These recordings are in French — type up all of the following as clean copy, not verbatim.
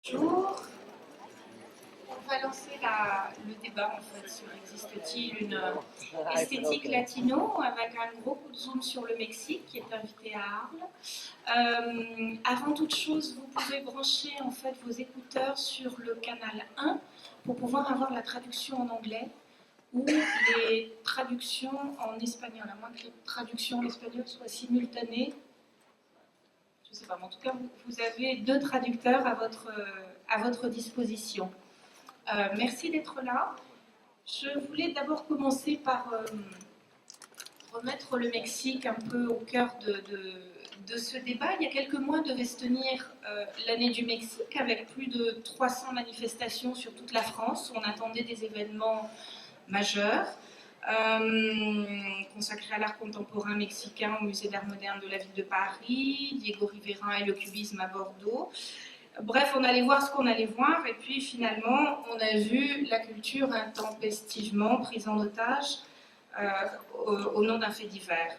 Bonjour. On va lancer le débat en fait sur existe-t-il une esthétique latino avec un gros coup de zoom sur le Mexique qui est invité à Arles. Avant toute chose, vous pouvez brancher en fait vos écouteurs sur le canal 1 pour pouvoir avoir la traduction en anglais ou les traductions en espagnol, à moins que les traductions en espagnol soient simultanées. Je ne sais pas, mais en tout cas, vous avez deux traducteurs à votre disposition. Merci d'être là. Je voulais d'abord commencer par remettre le Mexique un peu au cœur de ce débat. Il y a quelques mois devait se tenir l'année du Mexique avec plus de 300 manifestations sur toute la France. On attendait des événements majeurs. Consacré à l'art contemporain mexicain au musée d'art moderne de la ville de Paris, Diego Rivera et le cubisme à Bordeaux. Bref, on allait voir ce qu'on allait voir, et puis finalement, on a vu la culture intempestivement prise en otage au nom d'un fait divers.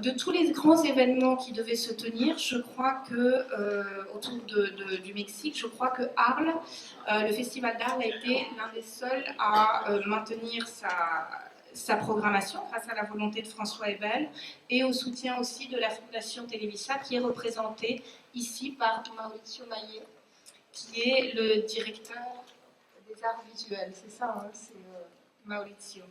De tous les grands événements qui devaient se tenir, je crois que, autour du Mexique, je crois que Arles, le festival d'Arles a été l'un des seuls à maintenir sa programmation grâce à la volonté de François Ebel et au soutien aussi de la Fondation Televisa qui est représentée ici par Mauricio Maillé, qui est le directeur des Arts Visuels. C'est ça, hein, c'est Mauricio.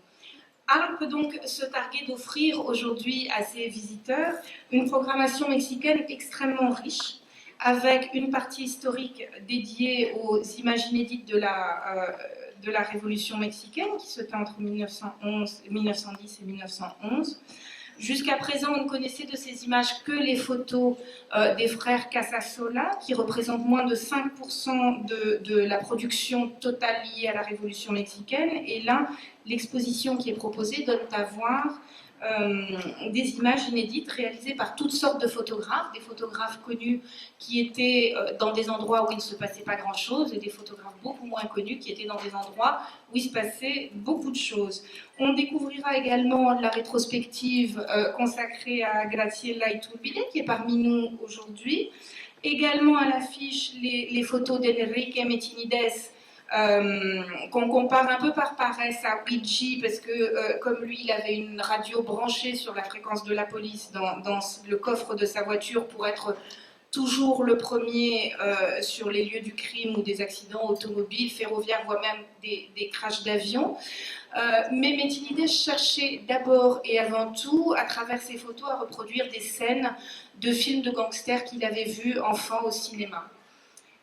Arles peut donc se targuer d'offrir aujourd'hui à ses visiteurs une programmation mexicaine extrêmement riche, avec une partie historique dédiée aux images inédites de la Révolution mexicaine, qui se tint entre 1910 et 1911. Jusqu'à présent, on ne connaissait de ces images que les photos des frères Casasola, qui représentent moins de 5% de la production totale liée à la Révolution mexicaine. Et là, l'exposition qui est proposée donne à voir des images inédites réalisées par toutes sortes de photographes, des photographes connus qui étaient dans des endroits où il ne se passait pas grand-chose et des photographes beaucoup moins connus qui étaient dans des endroits où il se passait beaucoup de choses. On découvrira également la rétrospective consacrée à Graciela Iturbide qui est parmi nous aujourd'hui. Également à l'affiche les photos d'Enrique Metinides qu'on compare un peu par paresse à Ouija, parce que comme lui, il avait une radio branchée sur la fréquence de la police dans le coffre de sa voiture pour être toujours le premier sur les lieux du crime ou des accidents automobiles, ferroviaires, voire même des crashs d'avions. Mais Metinides cherchait d'abord et avant tout, à travers ses photos, à reproduire des scènes de films de gangsters qu'il avait vus enfant au cinéma.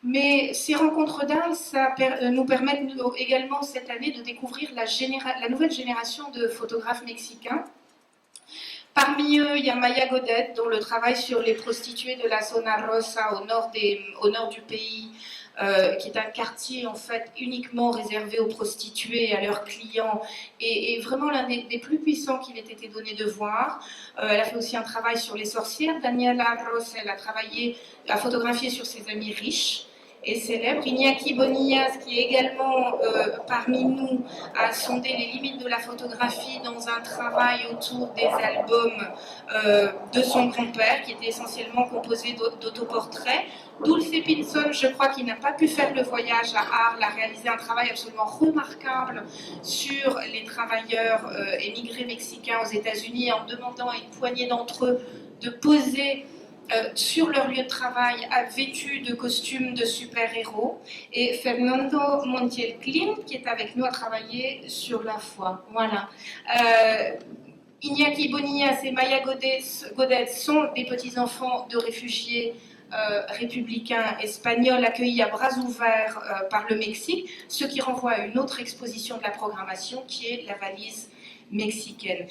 Mais ces rencontres d'Arles, nous permettent également cette année de découvrir la nouvelle génération de photographes mexicains. Parmi eux, il y a Maya Godet, dont le travail sur les prostituées de la Zona Rosa au nord du pays, qui est un quartier en fait uniquement réservé aux prostituées et à leurs clients, est vraiment l'un des plus puissants qu'il ait été donné de voir. Elle a fait aussi un travail sur les sorcières. Daniela Ross, elle a photographié sur ses amis riches et célèbre. Iñaki Bonillas, qui est également parmi nous, a sondé les limites de la photographie dans un travail autour des albums de son grand-père, qui était essentiellement composé d'autoportraits. Dulce Pinson, je crois qu'il n'a pas pu faire le voyage à Arles, a réalisé un travail absolument remarquable sur les travailleurs émigrés mexicains aux États-Unis en demandant à une poignée d'entre eux de poser sur leur lieu de travail vêtus de costumes de super-héros. Et Fernando Montiel Klint, qui est avec nous, a travaillé sur la foi. Voilà. Iñaki Bonillas et Maya Godet sont des petits-enfants de réfugiés républicains espagnols accueillis à bras ouverts par le Mexique, ce qui renvoie à une autre exposition de la programmation qui est la valise mexicaine.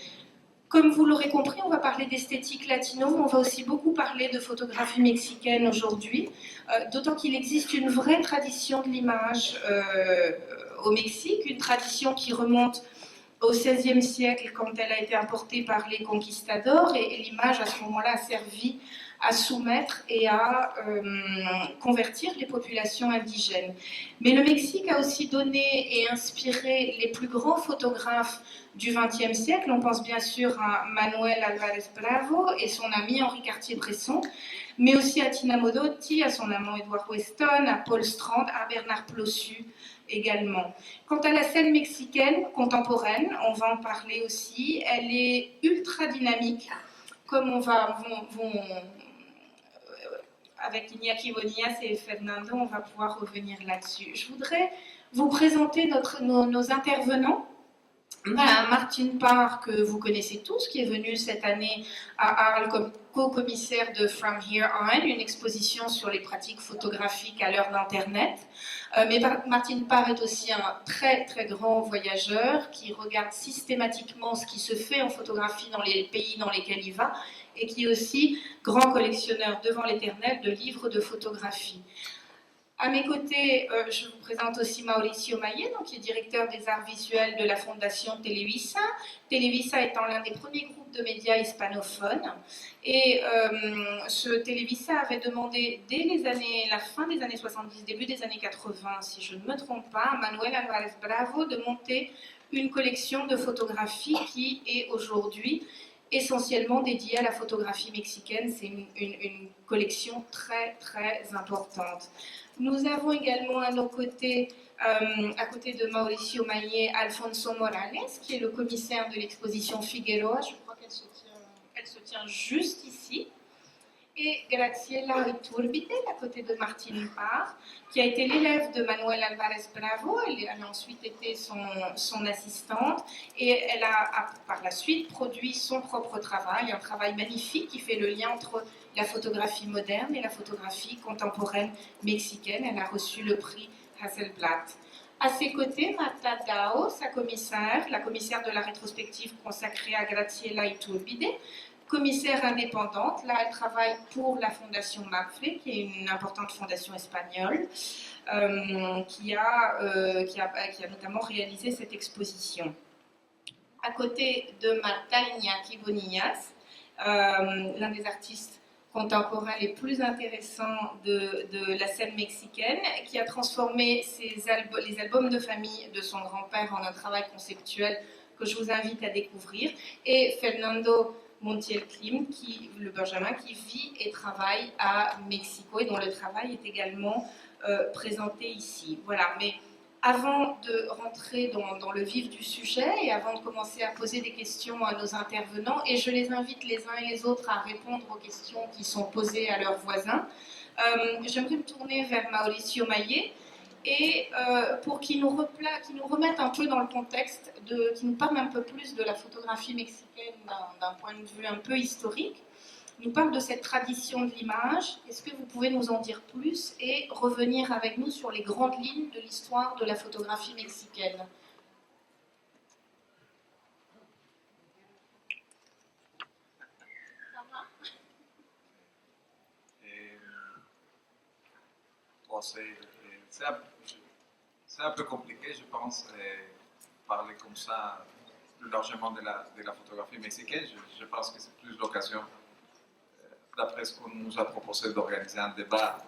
Comme vous l'aurez compris, on va parler d'esthétique latino, mais on va aussi beaucoup parler de photographie mexicaine aujourd'hui, d'autant qu'il existe une vraie tradition de l'image au Mexique, une tradition qui remonte au XVIe siècle quand elle a été importée par les conquistadors, et l'image à ce moment-là a servi à soumettre et à convertir les populations indigènes. Mais le Mexique a aussi donné et inspiré les plus grands photographes du XXe siècle. On pense bien sûr à Manuel Álvarez Bravo et son ami Henri Cartier-Bresson. mais aussi à Tina Modotti, à son amant Edward Weston, à Paul Strand, à Bernard Plossu également. Quant à la scène mexicaine contemporaine, on va en parler aussi, elle est ultra dynamique, comme avec Iñaki Bonillas et Fernando, on va pouvoir revenir là-dessus. Je voudrais vous présenter nos intervenants. Martine Parr, que vous connaissez tous, qui est venue cette année à Arles comme co-commissaire de From Here On, une exposition sur les pratiques photographiques à l'heure d'Internet. Mais Martine Parr est aussi un très très grand voyageur qui regarde systématiquement ce qui se fait en photographie dans les pays dans lesquels il va et qui est aussi grand collectionneur devant l'éternel de livres de photographie. À mes côtés, je vous présente aussi Mauricio Maillé, donc, qui est directeur des Arts Visuels de la Fondation Televisa. Televisa étant l'un des premiers groupes de médias hispanophones. Et ce Televisa avait demandé dès la fin des années 70, début des années 80, si je ne me trompe pas, à Manuel Álvarez Bravo de monter une collection de photographies qui est aujourd'hui essentiellement dédiée à la photographie mexicaine. C'est une collection très très importante. Nous avons également à nos côtés, à côté de Mauricio Maillé, Alfonso Morales, qui est le commissaire de l'exposition Figueroa. Je crois qu'elle se tient juste ici. Et Graciela Iturbide, à côté de Martine Parr, qui a été l'élève de Manuel Álvarez Bravo. Elle a ensuite été son assistante et elle a par la suite produit son propre travail, un travail magnifique qui fait le lien entre la photographie moderne et la photographie contemporaine mexicaine. Elle a reçu le prix Hasselblad. À ses côtés, Marta Daho, sa commissaire, la commissaire de la rétrospective consacrée à Graciela Iturbide, commissaire indépendante. Là, elle travaille pour la Fondation Mapfre, qui est une importante fondation espagnole, qui a notamment réalisé cette exposition. À côté de Marta Iñaki Bonillas, l'un des artistes contemporains les plus intéressants de la scène mexicaine, qui a transformé les albums de famille de son grand-père en un travail conceptuel que je vous invite à découvrir, et Fernando Montiel Klint, le Benjamin, qui vit et travaille à Mexico et dont le travail est également présenté ici. Voilà, mais avant de rentrer dans le vif du sujet et avant de commencer à poser des questions à nos intervenants, et je les invite les uns et les autres à répondre aux questions qui sont posées à leurs voisins, j'aimerais me tourner vers Mauricio Maillé, et pour qu'il nous remette un peu dans le contexte, qu'il nous parle un peu plus de la photographie mexicaine d'un point de vue un peu historique, nous parle de cette tradition de l'image. Est-ce que vous pouvez nous en dire plus et revenir avec nous sur les grandes lignes de l'histoire de la photographie mexicaine? Bon, c'est un peu compliqué, je pense, parler comme ça plus largement de la photographie mexicaine. Je pense que c'est plus l'occasion, d'après ce qu'on nous a proposé, d'organiser un débat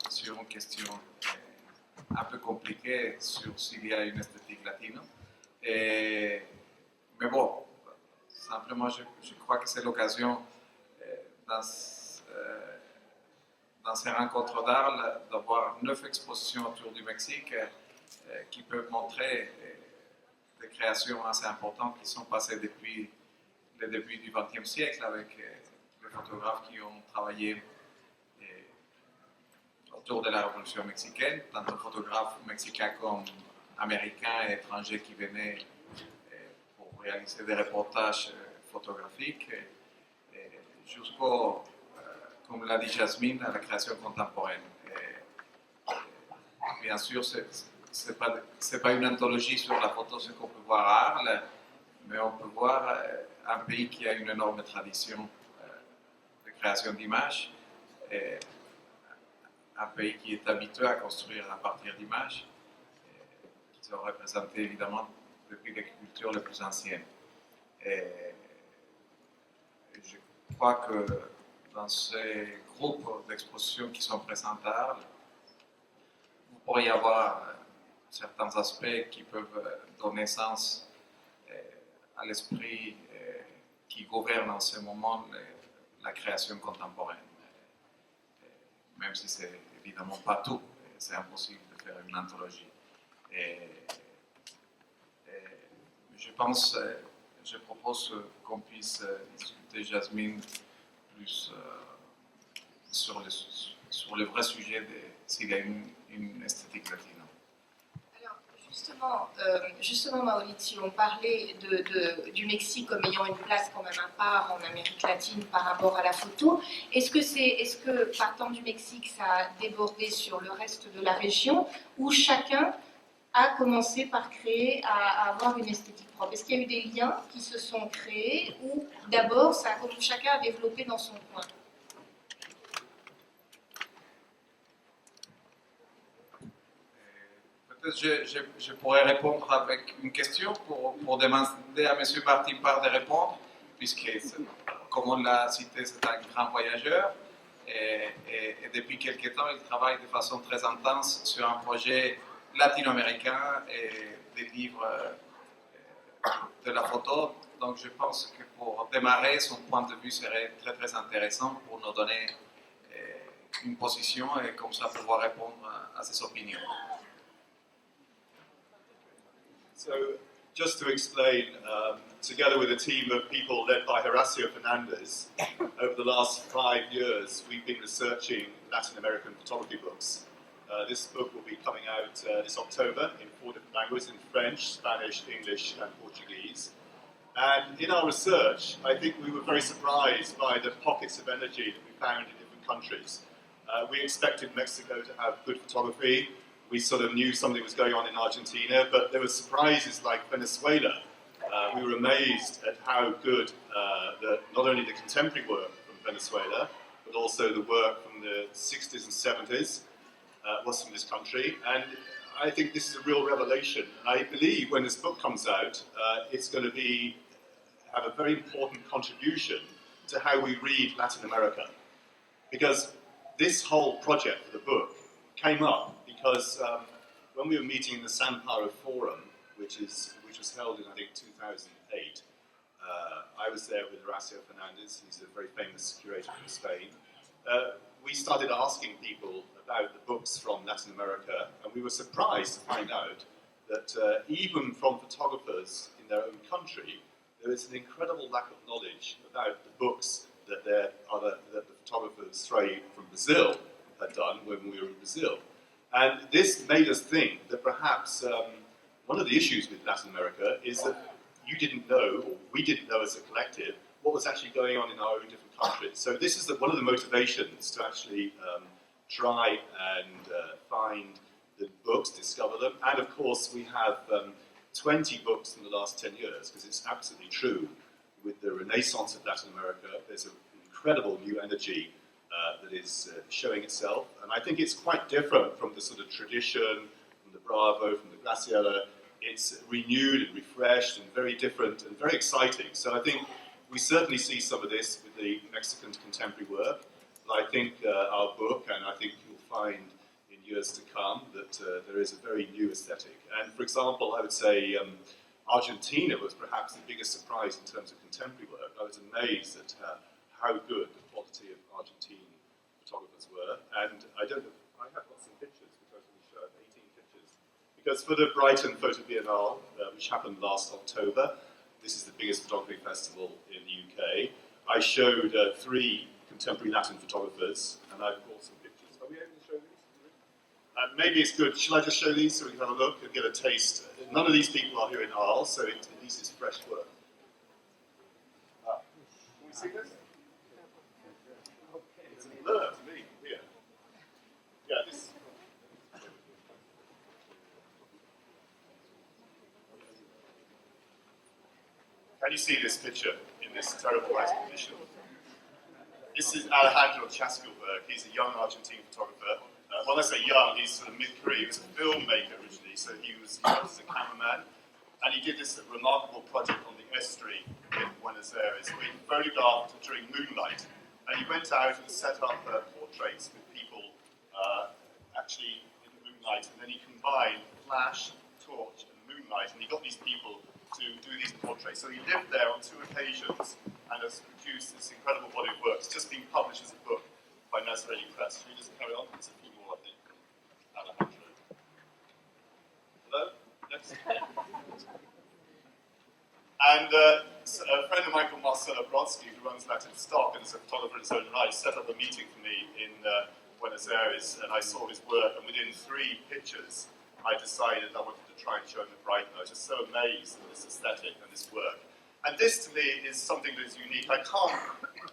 sur une question un peu compliquée sur s'il y a une esthétique latino. Mais bon, simplement, je crois que c'est l'occasion dans ces rencontres d'Arles d'avoir 9 expositions autour du Mexique qui peuvent montrer des créations assez importantes qui sont passées depuis le début du XXe siècle avec les photographes qui ont travaillé autour de la Révolution mexicaine, tant de photographes mexicains comme américains et étrangers qui venaient pour réaliser des reportages photographiques, jusqu'au, comme l'a dit Yasmine, à la création contemporaine. Bien sûr, ce n'est pas une anthologie sur la photo, ce qu'on peut voir à Arles, mais on peut voir un pays qui a une énorme tradition de création d'images, un pays qui est habitué à construire à partir d'images, qui sont représentées évidemment depuis les cultures les plus anciennes. Je crois que dans ces groupes d'exposition qui sont présents à Arles, vous pourriez avoir certains aspects qui peuvent donner sens à l'esprit qui gouverne en ce moment la création contemporaine. même si c'est évidemment pas tout, c'est impossible de faire une anthologie. Et je pense, je propose qu'on puisse discuter, Yasmine, plus sur le vrai sujet de s'il y a une esthétique latine. Justement, Mauricio, on parlait du Mexique comme ayant une place quand même à part en Amérique latine par rapport à la photo. Est-ce que partant du Mexique, ça a débordé sur le reste de la région, où chacun a commencé par créer, à avoir une esthétique propre? Est-ce qu'il y a eu des liens qui se sont créés, ou d'abord, chacun a développé dans son coin? Je pourrais répondre avec une question pour demander à M. Martin Parr de répondre, puisque, comme on l'a cité, c'est un grand voyageur et depuis quelques temps, il travaille de façon très intense sur un projet latino-américain et des livres de la photo. Donc je pense que pour démarrer, son point de vue serait très très intéressant pour nous donner une position et comme ça pouvoir répondre à ses opinions. So, just to explain, together with a team of people led by Horacio Fernandez, over the last 5 years, we've been researching Latin American photography books. This book will be coming out this October in 4 different languages, in French, Spanish, English, and Portuguese. And in our research, I think we were very surprised by the pockets of energy that we found in different countries. We expected Mexico to have good photography. We sort of knew something was going on in Argentina, but there were surprises like Venezuela. We were amazed at how good not only the contemporary work from Venezuela, but also the work from the 60s and 70s was from this country. And I think this is a real revelation. And I believe when this book comes out, it's going to have a very important contribution to how we read Latin America. Because this whole project for the book came up because when we were meeting in the San Paro Forum, which was held in, I think, 2008, I was there with Horacio Fernandez. He's a very famous curator from Spain. We started asking people about the books from Latin America, and we were surprised to find out that even from photographers in their own country, there is an incredible lack of knowledge about the books that the photographers from Brazil had done when we were in Brazil. And this made us think that perhaps one of the issues with Latin America is that you didn't know, or we didn't know as a collective, what was actually going on in our own different countries. So this is one of the motivations to actually try and find the books, discover them. And of course we have 20 books in the last 10 years, because it's absolutely true. With the renaissance of Latin America, there's an incredible new energy that is showing itself. And I think it's quite different from the sort of tradition, from the Bravo, from the Graciela. It's renewed and refreshed and very different and very exciting. So I think we certainly see some of this with the Mexican contemporary work. But I think our book, and I think you'll find in years to come, that there is a very new aesthetic. And for example, I would say Argentina was perhaps the biggest surprise in terms of contemporary work. I was amazed at how good the quality of Argentine photographers were. And I have got some pictures, which I was going to show, 18 pictures. Because for the Brighton Photo Biennale, which happened last October, this is the biggest photography festival in the UK, I showed 3 contemporary Latin photographers, and I've brought some pictures. Are we able to show these? Maybe it's good. Shall I just show these so we can have a look and get a taste? None of these people are here in Arles, so at least it's fresh work. Can we see this? It's a blur to me here. Yeah, this. Can you see this picture in this terrible lighting condition? This is Alejandro Chaskelberg. He's a young Argentine photographer. When I say young, he's sort of mid-career. He was a filmmaker originally, so he was a cameraman. And he did this remarkable project on the estuary in Buenos Aires, where he photographed during moonlight. And he went out and set up portraits with people actually in the moonlight. And then he combined flash, torch, and moonlight. And he got these people to do these portraits. So he lived there on 2 occasions and has produced this incredible body of work. It's just been published as a book. by necessarily press. Should we just carry on? There's a few more, I think, from Alejandro. Hello? Next. And a friend of mine called Marcelo Brodsky, who runs Latin Stock and is a photographer in his own right, set up a meeting for me in Buenos Aires, and I saw his work, and within 3 pictures, I decided I wanted to try and show him at Brighton. I was just so amazed at this aesthetic and this work. And this, to me, is something that is unique. I can't,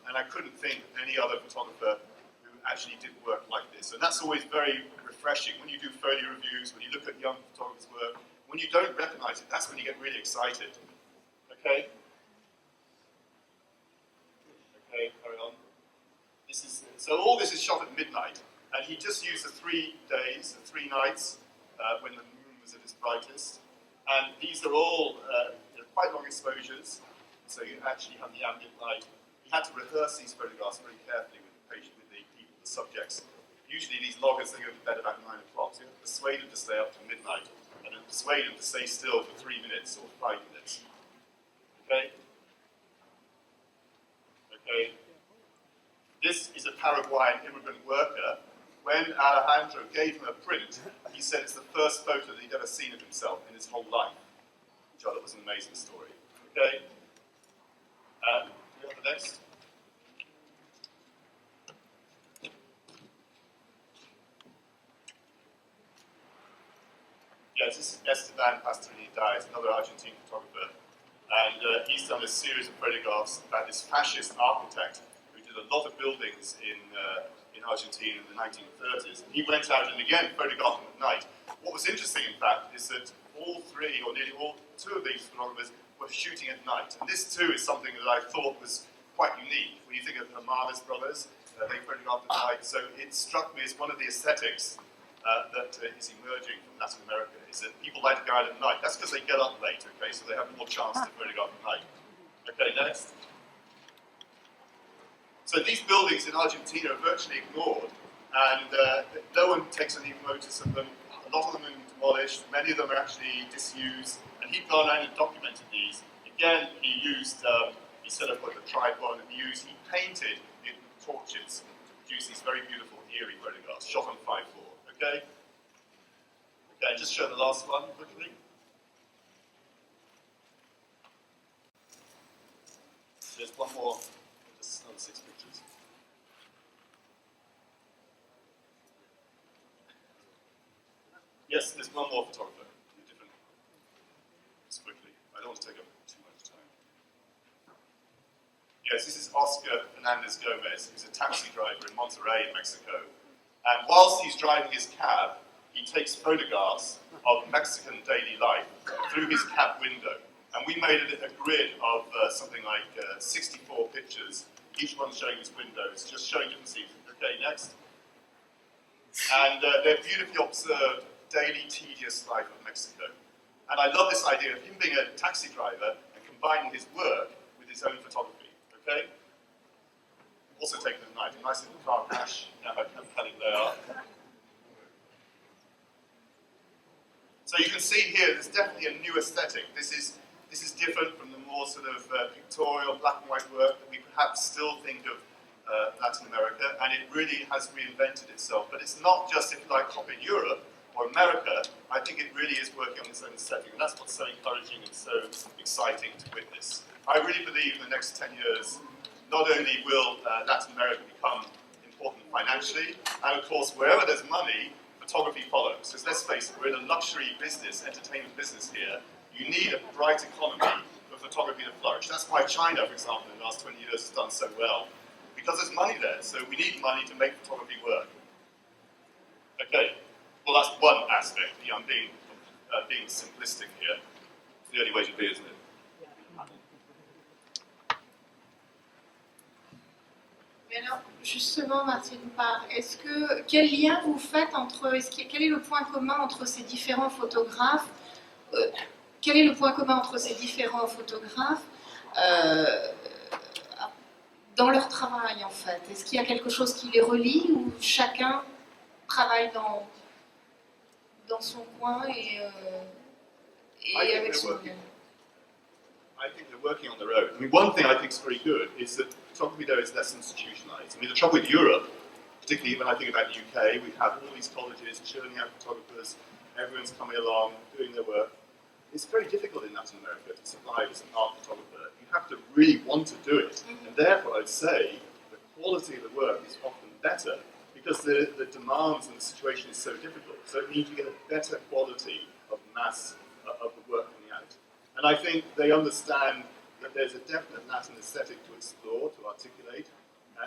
and I couldn't think of any other photographer who actually did work like this. And that's always very refreshing. When you do folio reviews, when you look at young photographers' work, when you don't recognize it, that's when you get really excited. Okay? Okay, carry on. So all this is shot at midnight, and he just used the 3 days, the 3 nights, when the moon was at its brightest. And these are all quite long exposures, so you actually have the ambient light. He had to rehearse these photographs very carefully with the patient, with the people, the subjects. Usually these loggers, they go to bed about 9 o'clock, so you have to persuade them to stay up to midnight, and then persuade them to stay still for 3 minutes or 5 minutes. Okay? Okay? This is a Paraguayan immigrant worker. When Alejandro gave him a print, he said it's the first photo that he'd ever seen of himself in his whole life, which I thought was an amazing story. Okay? Do we have the next? Yes, this is Esteban Pastrinida, another Argentine photographer. And he's done a series of photographs about this fascist architect who did a lot of buildings in Argentina in the 1930s. And he went out and again photographed them at night. What was interesting, in fact, is that all 3, or nearly all 2 of these photographers were shooting at night. And this too is something that I thought was quite unique. When you think of the Marlis brothers, they photographed at night. So it struck me as one of the aesthetics that is emerging from Latin America, is that people like to go out at night. That's because they get up late, okay, so they have more chance to photograph at night. Okay, next. So these buildings in Argentina are virtually ignored, and no one takes any notice of them. A lot of them are demolished, many of them are actually disused, and he'd gone out and documented these. Again, he used, he set up like a tripod, and he painted in torches to produce these very beautiful, eerie photographs, shot on 5.4. Okay? Okay, just show the last one quickly. There's one more, just another 6 pictures. Yes, there's one more photographer, different. Just quickly, I don't want to take up too much time. Yes, this is Oscar Fernandez Gomez, who's a taxi driver in Monterrey, Mexico. And whilst he's driving his cab, he takes photographs of Mexican daily life through his cab window. And we made a grid of something like 64 pictures, each one showing his windows, just showing different scenes. Okay, next. And they're beautifully observed daily tedious life of Mexico. And I love this idea of him being a taxi driver and combining his work with his own photography. Okay? Also taken at night, a nice little car crash, you know how compelling they are. So you can see here, there's definitely a new aesthetic. This is different from the more sort of pictorial, black and white work that we perhaps still think of Latin America, and it really has reinvented itself. But it's not just, if you like, copying Europe or America. I think it really is working on its own aesthetic, and that's what's so encouraging and so exciting to witness. I really believe in the next 10 years, not only will Latin America become important financially, and of course, wherever there's money, photography follows. Because let's face it, we're in a luxury business, entertainment business here. You need a bright economy for photography to flourish. That's why China, for example, in the last 20 years has done so well. Because there's money there, so we need money to make photography work. Okay, well that's one aspect. I'm being simplistic here. It's the only way to be, isn't it? Mais alors, justement, Martine Parr, quel lien vous faites entre, quel est le point commun entre ces différents photographes quel est le point commun entre ces différents photographes dans leur travail, en fait? Est-ce qu'il y a quelque chose qui les relie ou chacun travaille dans son coin et avec son lien? I think they're working on their own. I mean, one thing I think is very good is that photography there is less institutionalized. I mean, the trouble with Europe particularly when I think about the UK, we have all these colleges churning out photographers, everyone's coming along, doing their work. It's very difficult in Latin America to survive as an art photographer. You have to really want to do it. And therefore, I'd say the quality of the work is often better because the demands and the situation is so difficult. So it means you get a better quality of mass of the work coming out. And I think they understand that there's a definite Latin aesthetic to explore, to articulate,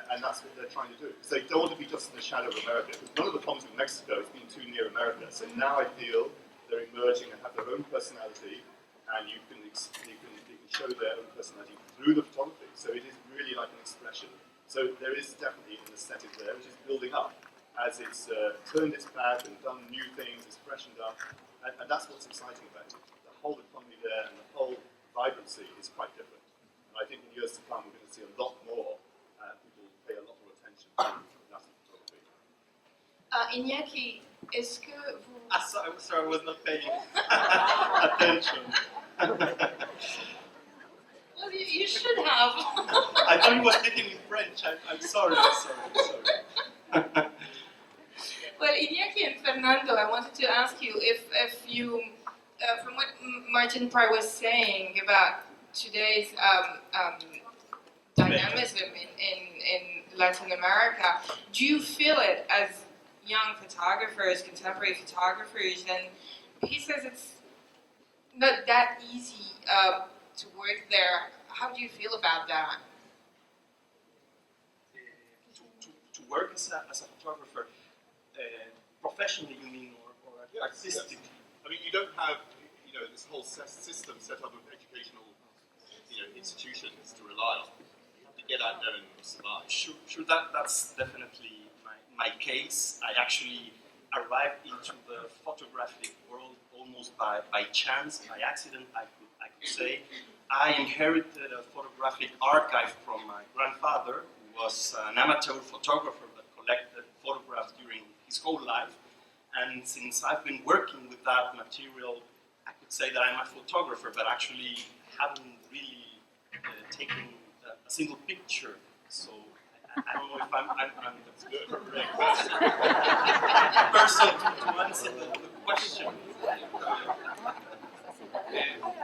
and that's what they're trying to do. Because they don't want to be just in the shadow of America. Because one of the problems with Mexico is being too near America. So now I feel they're emerging and have their own personality, and you can show their own personality through the photography. So it is really like an expression. So there is definitely an aesthetic there, which is building up as it's turned its back and done new things, it's freshened up, and that's what's exciting about it. The whole economy there and the whole vibrancy is quite different. And I think in years to come we're going to see a lot more people pay a lot more attention to Latin photography. Iñaki, est-ce que vous... I'm sorry, I was not paying attention. Well, you should have. I thought he was speaking in French. I'm sorry. Well, Iñaki and Fernando, I wanted to ask you if you, from what Martin Parr was saying about today's dynamism in Latin America, do you feel it as young photographers, contemporary photographers? And he says it's not that easy to work there. How do you feel about that? To work as a photographer, professionally, you mean, or artistically? Yes. I mean, you don't have this whole system set up of educational institutions to rely on. You have to get out there and survive. Sure. That's definitely my case. I actually arrived into the photographic world almost by chance, by accident, I could say. I inherited a photographic archive from my grandfather, who was an amateur photographer that collected photographs during his whole life. And since I've been working with that material, I could say that I'm a photographer, but actually haven't really taken a single picture. So I don't know if I'm the person to answer the question.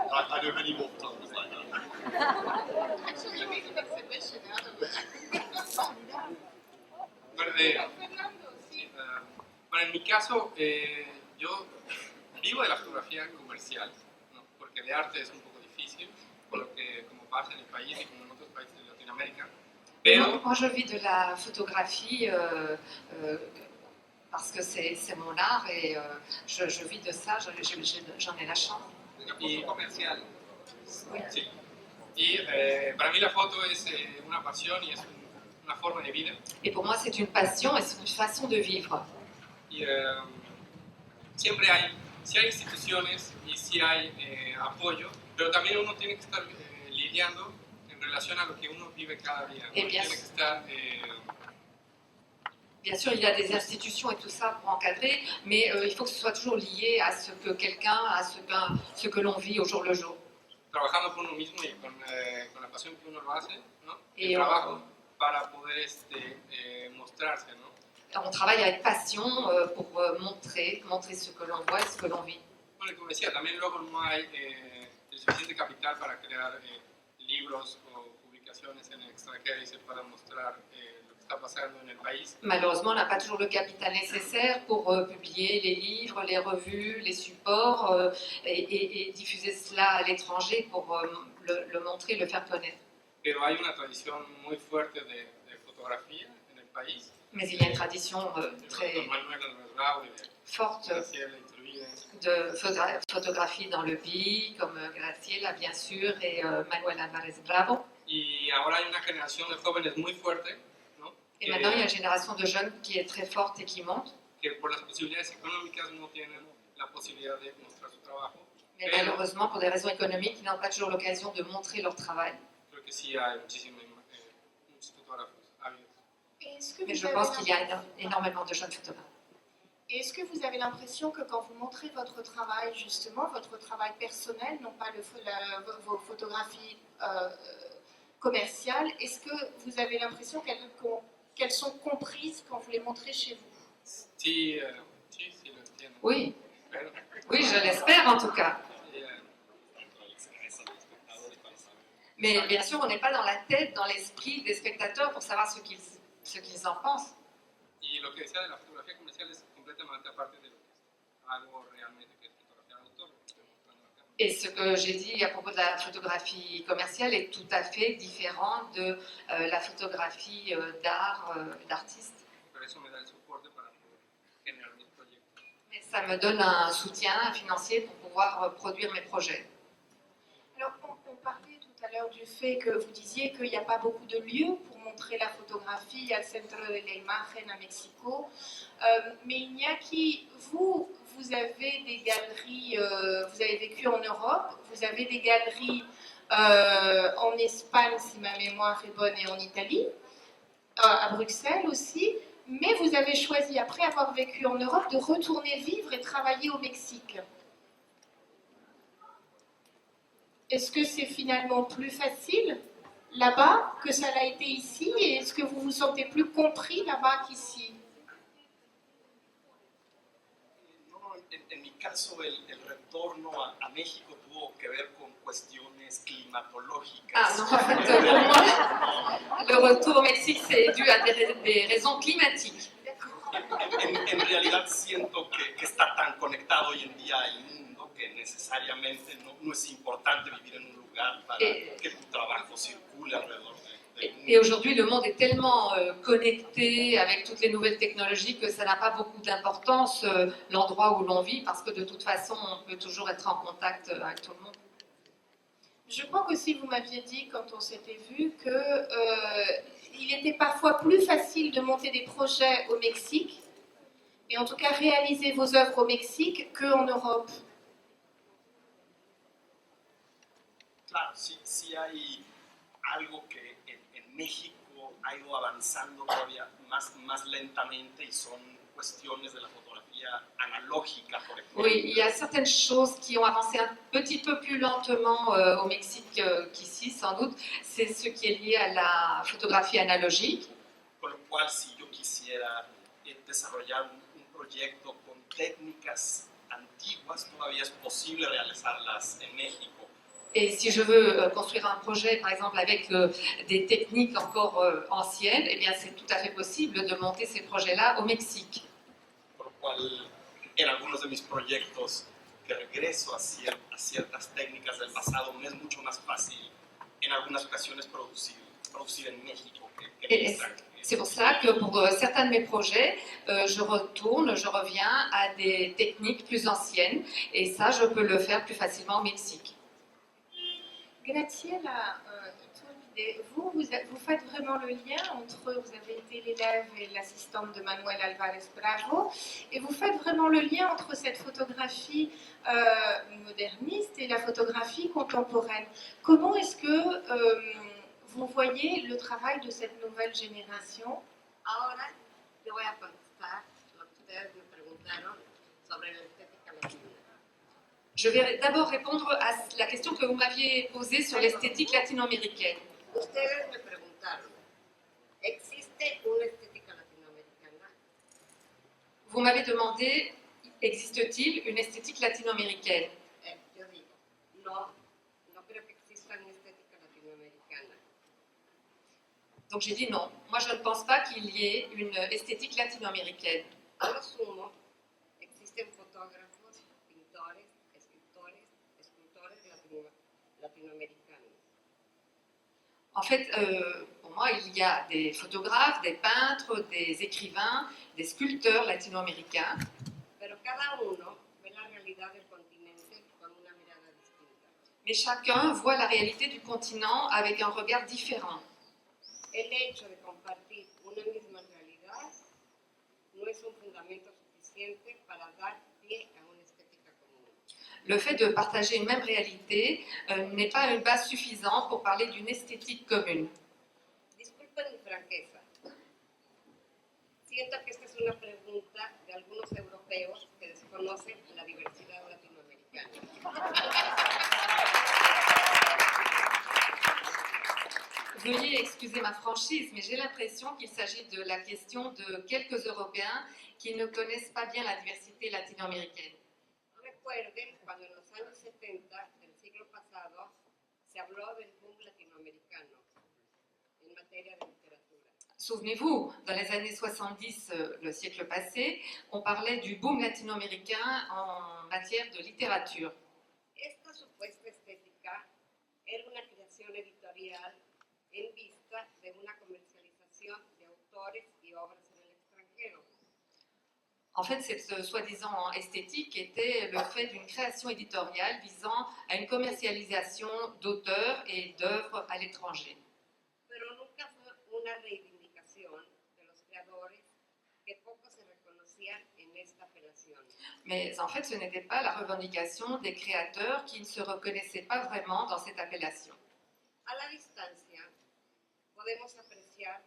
I know many more photographers like that. Actually, you make an exhibition out of it. Bueno, en mi caso, yo vivo de la fotografía comercial, ¿no? Porque de arte es un poco difícil, por lo que, como pasa en el país y como en otros países de Latinoamérica. Pero moi, je vis de la photographie parce que c'est mon art et je vis de ça, j'en ai la chance. una foto comercial. Sí. Y para mí la foto es una pasión y es una forma de vida. Et pour moi, c'est une passion et c'est une façon de vivre. Y siempre hay, sí hay instituciones y sí hay apoyo, pero también uno tiene que estar lidiando en relación a lo que uno vive cada día, ¿no? Tiene que estar... Bien sûr, il y a des institutions et tout ça pour encadrer, mais il faut que ce soit toujours lié à ce que quelqu'un, à ce que l'on vit au jour le jour. Trabajando por uno mismo y con la pasión que uno lo hace, ¿no? Y el trabajo para poder mostrarse, ¿no? On travaille avec passion pour montrer ce que l'on voit et ce que l'on vit. Bueno, y como decía, también luego no hay el suficiente capital para crear libros o publicaciones en el extranjero y se pueda mostrar lo que está pasando en el país. Malheureusement, on n'a pas toujours le capital nécessaire pour publier les livres, les revues, les supports et diffuser cela à l'étranger pour le montrer, le faire connaître. Pero hay una tradición muy fuerte de fotografía en el país. Mais il y a une tradition très forte de photographie dans le pays, comme Graciela, bien sûr, et Manuel Álvarez Bravo. Y ahora hay una generación de jóvenes muy fuerte, ¿no? Et maintenant, il y a une génération de jeunes qui est très forte et qui monte. Que por las posibilidades económicas no tienen la posibilidad de mostrar su trabajo. Mais malheureusement, pour des raisons économiques, ils n'ont pas toujours l'occasion de montrer leur travail. Creo que sí hay muchos fotógrafos ávidos. Mais je pense qu'il y a énormément de jeunes photographes. Est-ce que vous avez l'impression que quand vous montrez votre travail, justement, votre travail personnel, non pas vos photographies commerciales, est-ce que vous avez l'impression qu'elles qu'elles sont comprises quand vous les montrez chez vous? Sí, sí, sí lo entiendo. Oui, Pero, oui, je l'espère en tout cas. eh, Mais bien sûr, on n'est pas dans la tête, dans l'esprit des spectateurs pour savoir ce qu'ils en pensent. y lo que decía de la fotografía comercial es completamente aparte de lo que hago realmente, que es fotografía de autor, lo que estoy mostrando acá. Et ce que j'ai dit à propos de la photographie commerciale est tout à fait différent de la photographie d'art, d'artiste. Pero eso me da el soporte para poder generar mis proyectos. Mais ça me donne un soutien financier pour pouvoir produire mes projets. Alors, on parlait tout à l'heure du fait que vous disiez qu'il n'y a pas beaucoup de lieux pour montrer la photographie. Il y a le Centro de la Imagen à Mexico. Mais Iñaki, vous avez des galeries, vous avez vécu en Europe, vous avez des galeries en Espagne, si ma mémoire est bonne, et en Italie, à Bruxelles aussi. Mais vous avez choisi, après avoir vécu en Europe, de retourner vivre et travailler au Mexique. Est-ce que c'est finalement plus facile là-bas que ça l'a été ici? Et est-ce que vous vous sentez plus compris là-bas qu'ici? No, en mi caso, el retorno a México tuvo que ver con cuestiones climatológicas. Ah non, en fait, pour moi, le retour au Mexique, c'est dû à des raisons climatiques. En realidad siento que está tan conectado hoy en día el mundo que necesariamente no es importante vivir en un lugar para que tu trabajo circule alrededor del mundo. Et aujourd'hui, le monde est tellement connecté avec toutes les nouvelles technologies que ça n'a pas beaucoup d'importance l'endroit où l'on vit, parce que de toute façon, on peut toujours être en contact avec tout le monde. Je crois qu'aussi vous m'aviez dit quand on s'était vu qu'il était parfois plus facile de monter des projets au Mexique, et en tout cas réaliser vos œuvres au Mexique qu'en Europe. Claro, sí hay algo que en México ha ido avanzando todavía más lentamente y son cuestiones de la fotografía analógica, por ejemplo. Oui, il y a certaines choses qui ont avancé un petit peu plus lentement au Mexique qu'ici, sans doute. C'est ce qui est lié à la photographie analogique. Con lo cual, si yo quisiera desarrollar un proyecto con técnicas antiguas, todavía es posible realizarlas en México. Et si je veux construire un projet, par exemple, avec des techniques encore anciennes, eh bien, c'est tout à fait possible de monter ces projets-là au Mexique. Por lo cual, en algunos de mis proyectos que regreso a ciertas técnicas del pasado, me es mucho más fácil en algunas ocasiones producir en México que en extranjero. C'est pour ça que pour certains de mes projets, je reviens à des techniques plus anciennes, et ça, je peux le faire plus facilement au Mexique. Graciela, Iturbide, vous faites vraiment le lien entre, vous avez été l'élève et l'assistante de Manuel Alvarez Bravo, et vous faites vraiment le lien entre cette photographie moderniste et la photographie contemporaine. Comment est-ce que vous voyez le travail de cette nouvelle génération? Ahora yo voy a contestar lo que ustedes me preguntaron sobre la estética latina. Je vais d'abord répondre à la question que vous m'aviez posée sur l'esthétique latino-américaine. Ustedes me preguntaron, ¿existe una estética latinoamericana? Vous m'avez demandé, existe-t-il une esthétique latino-américaine? Yo digo, no creo que exista una estética latinoamericana. Donc j'ai dit non. Moi, je ne pense pas qu'il y ait une esthétique latino-américaine. A lo sumo, existen fotógrafos, pintores, escultores latinoamericanos. En fait, pour moi, il y a des photographes, des peintres, des écrivains, des sculpteurs latino-américains. Pero cada uno ve la realidad del continente con una mirada distinta. Mais chacun voit la réalité du continent avec un regard différent. El hecho de compartir una misma realidad no es un fundamento suficiente para dar pie a una estética común. Le fait de partager une même réalité n'est pas une base suffisante pour parler d'une esthétique commune. Disculpen mi franqueza. Siento que esta es una pregunta de algunos europeos que desconocen la diversidad latinoamericana. veuillez excuser ma franchise, mais j'ai l'impression qu'il s'agit de la question de quelques Européens qui ne connaissent pas bien la diversité latino-américaine. Recuerden cuando en los años 70 del siglo pasado se habló del boom latinoamericano en materia de literatura. Souvenez-vous, dans les années 70, le siècle passé, on parlait du boom latino-américain en matière de littérature. Esta supuesta estética era una creación editorial en vista de una comercialización de autores y obras en el extranjero. En fait, cette soi-disant esthétique était le fait d'une création éditoriale visant à une commercialisation d'auteurs et d'œuvres à l'étranger. Pero nunca fue una reivindicación de los creadores que poco se reconocían en esta apelación. Mais en fait, ce n'était pas la revendication des créateurs qui ne se reconnaissaient pas vraiment dans cette appellation. A la distancia podemos apreciar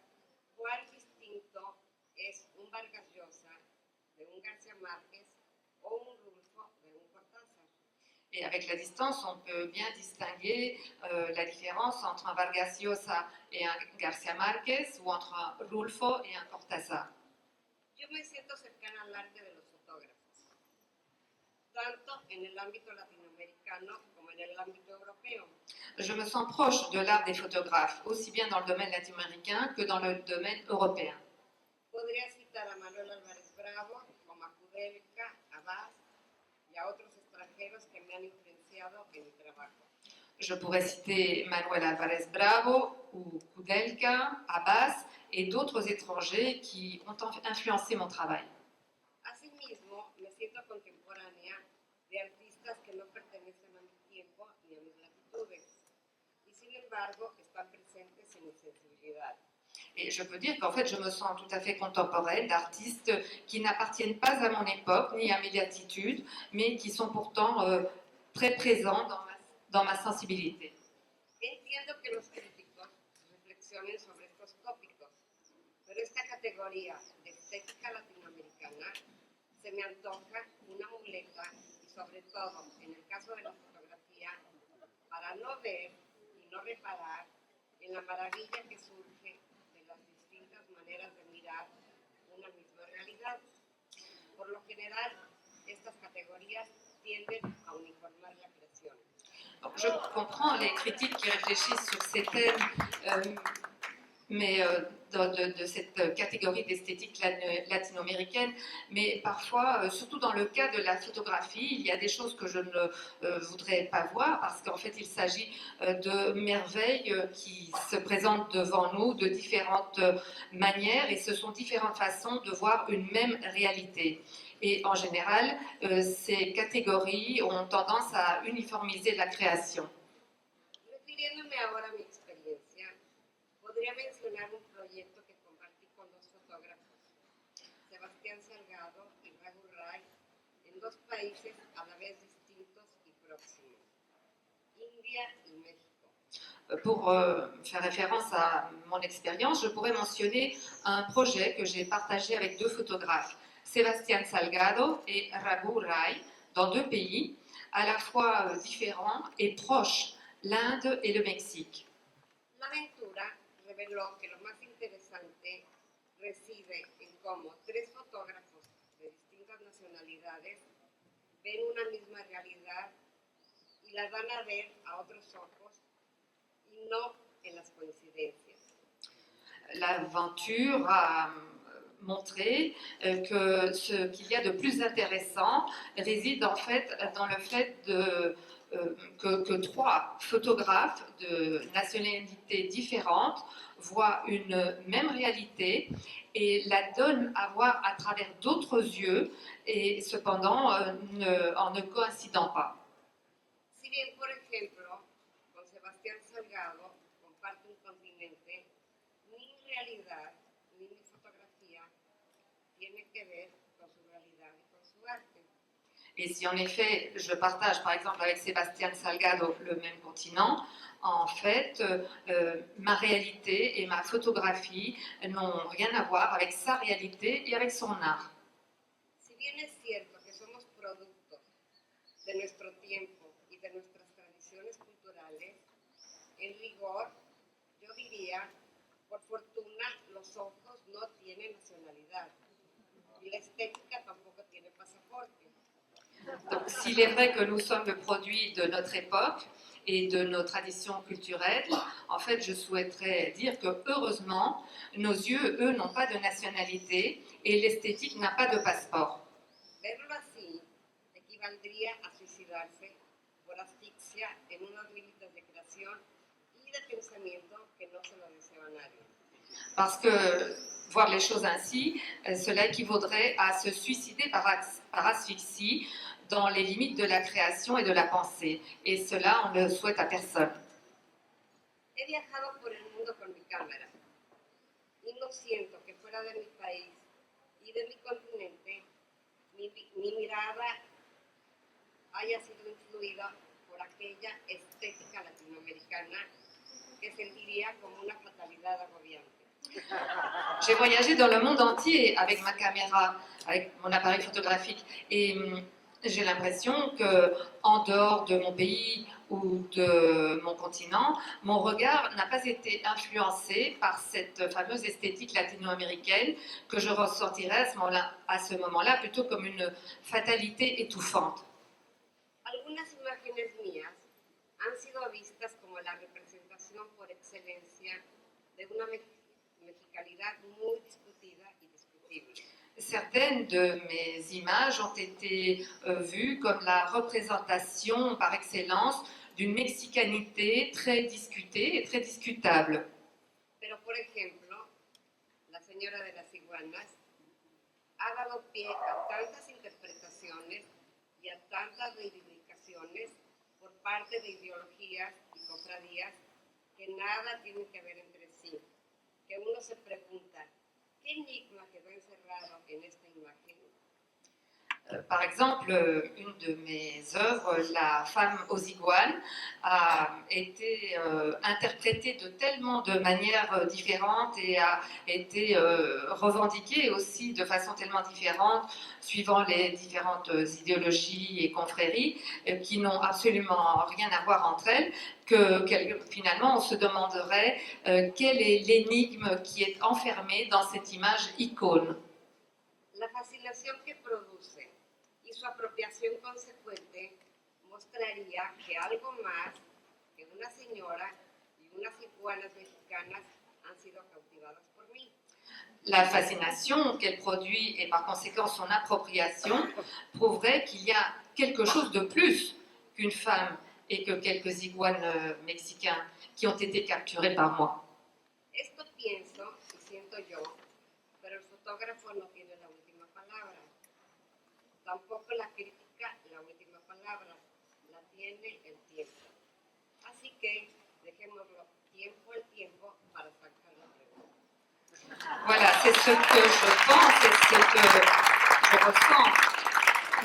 cuán distinto es un Vargas Llosa de un García Márquez o un Rulfo de un Cortázar. Et avec la distance, on peut bien distinguer la différence entre un Vargas Llosa et un García Márquez ou entre un Rulfo et un Cortázar. Yo me siento cercana al arte de los fotógrafos, tanto en el ámbito latinoamericano como en el ámbito europeo. Je me sens proche de l'art des photographes, aussi bien dans le domaine latino-américain que dans le domaine européen. Podría citar a Manuel Álvarez Bravo, como a Kudelka, a Bass y a otros extranjeros que me han influenciado en mi trabajo. Je pourrais citer Manuel Álvarez Bravo ou Kudelka, Abbas et d'autres étrangers qui ont influencé mon travail. Asimismo, me siento contemporánea de artistas que no pertenecen a mi tiempo ni a mis latitudes, y sin embargo están presentes en mi sensibilidad. Et je peux dire qu'en fait, je me sens tout à fait contemporaine d'artistes qui n'appartiennent pas à mon époque ni à mes latitudes, mais qui sont pourtant très présents dans ma sensibilité. Entiendo que los críticos reflexionen sobre estos tópicos, pero esta categoría de estética latinoamericana se me antoja una muleta y sobre todo, en el caso de la fotografía, para no ver y no reparar en la maravilla que surge de las distintas maneras de mirar una misma realidad. Por lo general, estas categorías tienden a uniformar la creación. Donc, je comprends les critiques qui réfléchissent sur ces thèmes, mais de cette catégorie d'esthétique latino-américaine, mais parfois, surtout dans le cas de la photographie, il y a des choses que je ne voudrais pas voir parce qu'en fait il s'agit de merveilles qui se présentent devant nous de différentes manières et ce sont différentes façons de voir une même réalité. Et en général, ces catégories ont tendance à uniformiser la création. Refiriéndome ahora a mi experiencia, podría mencionar un proyecto que compartí con dos fotógrafos, Sebastián Salgado y Ragu Ray, en dos países a la vez distintos y próximos, India y México. Pour faire référence à mon expérience, je pourrais mentionner un projet que j'ai partagé avec deux photographes, Sebastián Salgado et Ragu Ray, dans deux pays, à la fois différents et proches, l'Inde et le Mexique. L'aventura reveló que lo más interesante reside en cómo tres fotógrafos de distintas nacionalidades ven una misma realidad y la dan a ver a otros ojos y no en las coincidencias. L'aventure a montré que ce qu'il y a de plus intéressant réside en fait dans le fait que trois photographes de nationalités différentes voient une même réalité et la donnent à voir à travers d'autres yeux et cependant en ne coïncidant pas. Si bien, por ejemplo, con Sebastián Salgado comparte un continente, mi realidad ni mi fotografía tiene que ver con su realidad y con su arte. Et si en effet je partage par exemple avec Sebastián Salgado le même continent, en fait ma réalité et ma photographie n'ont rien à voir avec sa réalité et avec son art. Si bien es cierto que somos productos de nuestro tiempo y de nuestras tradiciones culturales, en rigor yo yo diría, por fortuna, los ojos no tienen nacionalidad y la estética tampoco tiene pasaporte. Donc, s'il est vrai que nous sommes le produit de notre époque et de nos traditions culturelles, en fait, je souhaiterais dire que, heureusement, nos yeux, eux, n'ont pas de nationalité et l'esthétique n'a pas de passeport. Verlo así equivaldría a suicidarse por asfixia en unos límites de creación y de pensamiento que no se lo deseo a nadie. Parce que voir les choses ainsi, cela équivaudrait à se suicider par asphyxie dans les limites de la création et de la pensée. Et cela, on ne le souhaite à personne. He viajado por el mundo con mi cámara y no siento que fuera de mi país y de mi continente mi mirada haya sido influida por aquella estética latinoamericana que sentiría como una fatalidad agobiante. J'ai voyagé dans le monde entier avec ma caméra, avec mon appareil photographique, et j'ai l'impression que, en dehors de mon pays ou de mon continent, mon regard n'a pas été influencé par cette fameuse esthétique latino-américaine que je ressentirais à ce moment-là plutôt comme une fatalité étouffante. Algunas imágenes mías han sido vistas como la representación por excelencia de una mexicanidad muy discutida y discutible. Certaines de mes images ont été vues comme la représentation par excellence d'une mexicanité très discutée et très discutable. Pero, por ejemplo, la señora de las iguanas ha dado pie a tantas interpretaciones y a tantas reivindicaciones por parte de ideologías y cofradías que nada tienen que ver entre sí, que uno se pregunta, ¿qué enigma quedó encerrado en esta imagen? Par exemple, une de mes œuvres, La femme aux iguanes, a été interprétée de tellement de manières différentes et a été revendiquée aussi de façon tellement différente, suivant les différentes idéologies et confréries qui n'ont absolument rien à voir entre elles, que finalement on se demanderait quelle est l'énigme qui est enfermée dans cette image icône. La fascinación que produce y su apropiación consecuente mostraría que algo más que una señora y unas iguanas mexicanas han sido cautivadas por mí. La fascination qu'elle produit et par conséquent son appropriation prouverait qu'il y a quelque chose de plus qu'une femme et que quelques iguanes mexicains qui ont été capturés par moi. Esto pienso y siento yo, pero el fotógrafo no tiene la última palabra. Tampoco la crítica la última palabra, la tiene el tiempo. Así que dejémoslo tiempo al tiempo para sacar la pregunta. Voilà, c'est ce que je pense, c'est ce que je ressens.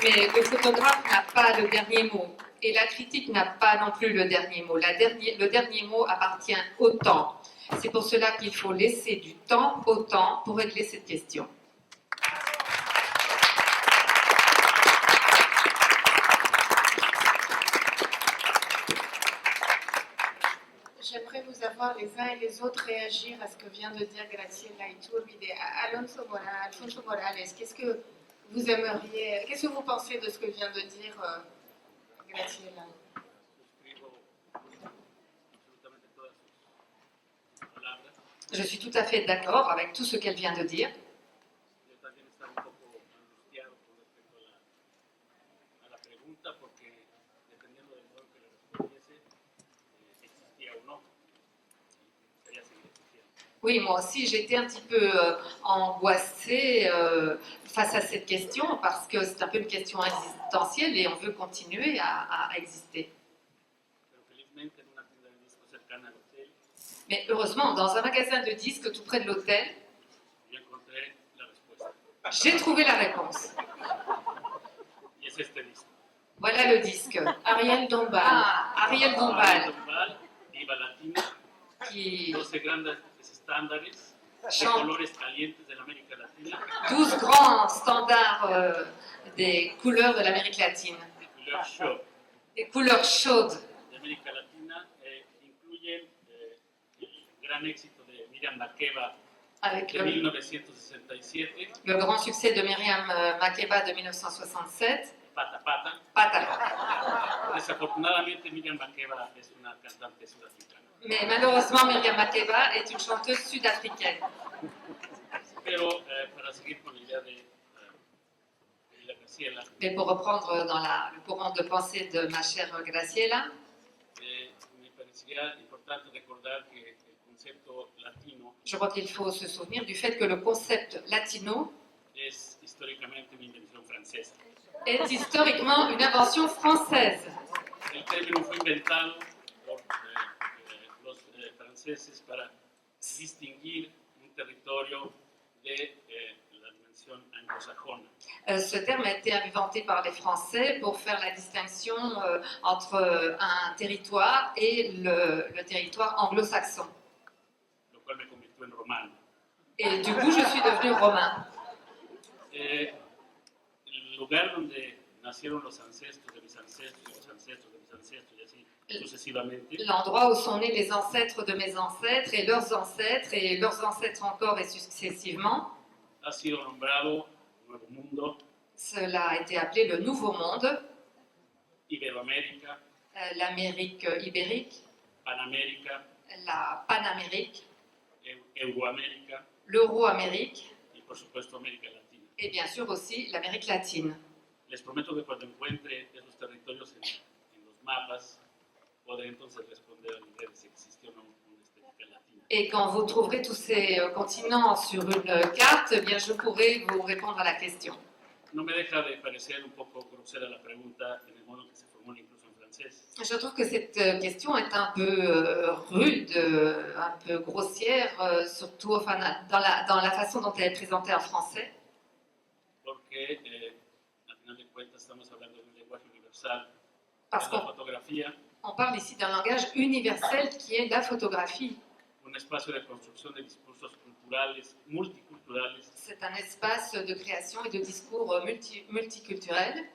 Mais le photographe n'a pas le dernier mot. Et la critique n'a pas non plus le dernier mot. Le dernier mot appartient au temps. C'est pour cela qu'il faut laisser du temps au temps pour régler cette question. J'aimerais vous avoir les uns et les autres réagir à ce que vient de dire Graciela Iturbide. Alfonso Morales, qu'est-ce que vous aimeriez, qu'est-ce que vous pensez de ce que vient de dire Graciela? Je suis tout à fait d'accord avec tout ce qu'elle vient de dire. Oui, moi aussi, j'étais un petit peu angoissée face à cette question parce que c'est un peu une question existentielle et on veut continuer à exister. Mais heureusement, dans un magasin de disques tout près de l'hôtel, j'ai trouvé la réponse. Voilà le disque. Ariel Dombal. Ah, Ariel Dombal. Qui chante 12 grands standards des couleurs de l'Amérique latine. Des couleurs chaudes. gran éxito de Miriam Makeba avec de 1967, le grand succès de Myriam Makeba de 1967, Pata Pata. Pata. Desafortunadamente Miriam Makeba es una cantante sudafricana. Mais malheureusement, Myriam Makeba est une chanteuse sud-africaine. Pero para seguir con la idea de la Graciela, Mais pour reprendre dans le courant de pensée de ma chère Graciela, me parecería importante recordar que el concepto latino je crois qu'il faut se souvenir du fait que le concept latino es históricamente una invención francesa. est historiquement une invention française. El término fue inventado por los franceses para distinguir un territorio de la dimensión anglosajona. Ce terme a été inventé par les Français pour faire la distinction entre un territoire et le territoire anglo-saxon. Lo cual me convirtió en romano. Et du coup, je suis devenue romain. El lugar donde nacieron los ancestros de mis ancestros y los ancestros de mis ancestros y así sucesivamente L'endroit où sont nés les ancêtres de mes ancêtres et leurs ancêtres encore et successivement, ha sido nombrado Nuevo Mundo, cela a été appelé le Nouveau Monde, Iberoamérica, l'Amérique ibérique, Panamérica, la Panamérique, Euroamérica l'Euro-Amérique y por supuesto América Latina. et bien sûr aussi l'Amérique latine. Les prometo que cuando encuentre esos territorios en los mapas, podré entonces responder a la idea de si existió o no una estética latina. Et quand vous trouverez tous ces continents sur une carte, eh bien je pourrai vous répondre à la question. No me deja de parecer un poco grosera la pregunta en el modo que se formula incluso en francés. Je trouve que cette question est un peu rude, un peu grossière, surtout enfin, dans la façon dont elle est présentée en français. Porque al final de cuentas estamos hablando de un lenguaje universal, Parce la qu'on fotografía, parle ici d'un langage universel qui est la photographie. un espacio de construcción de discursos culturales, multiculturales, C'est un espace de création et de discours multiculturel,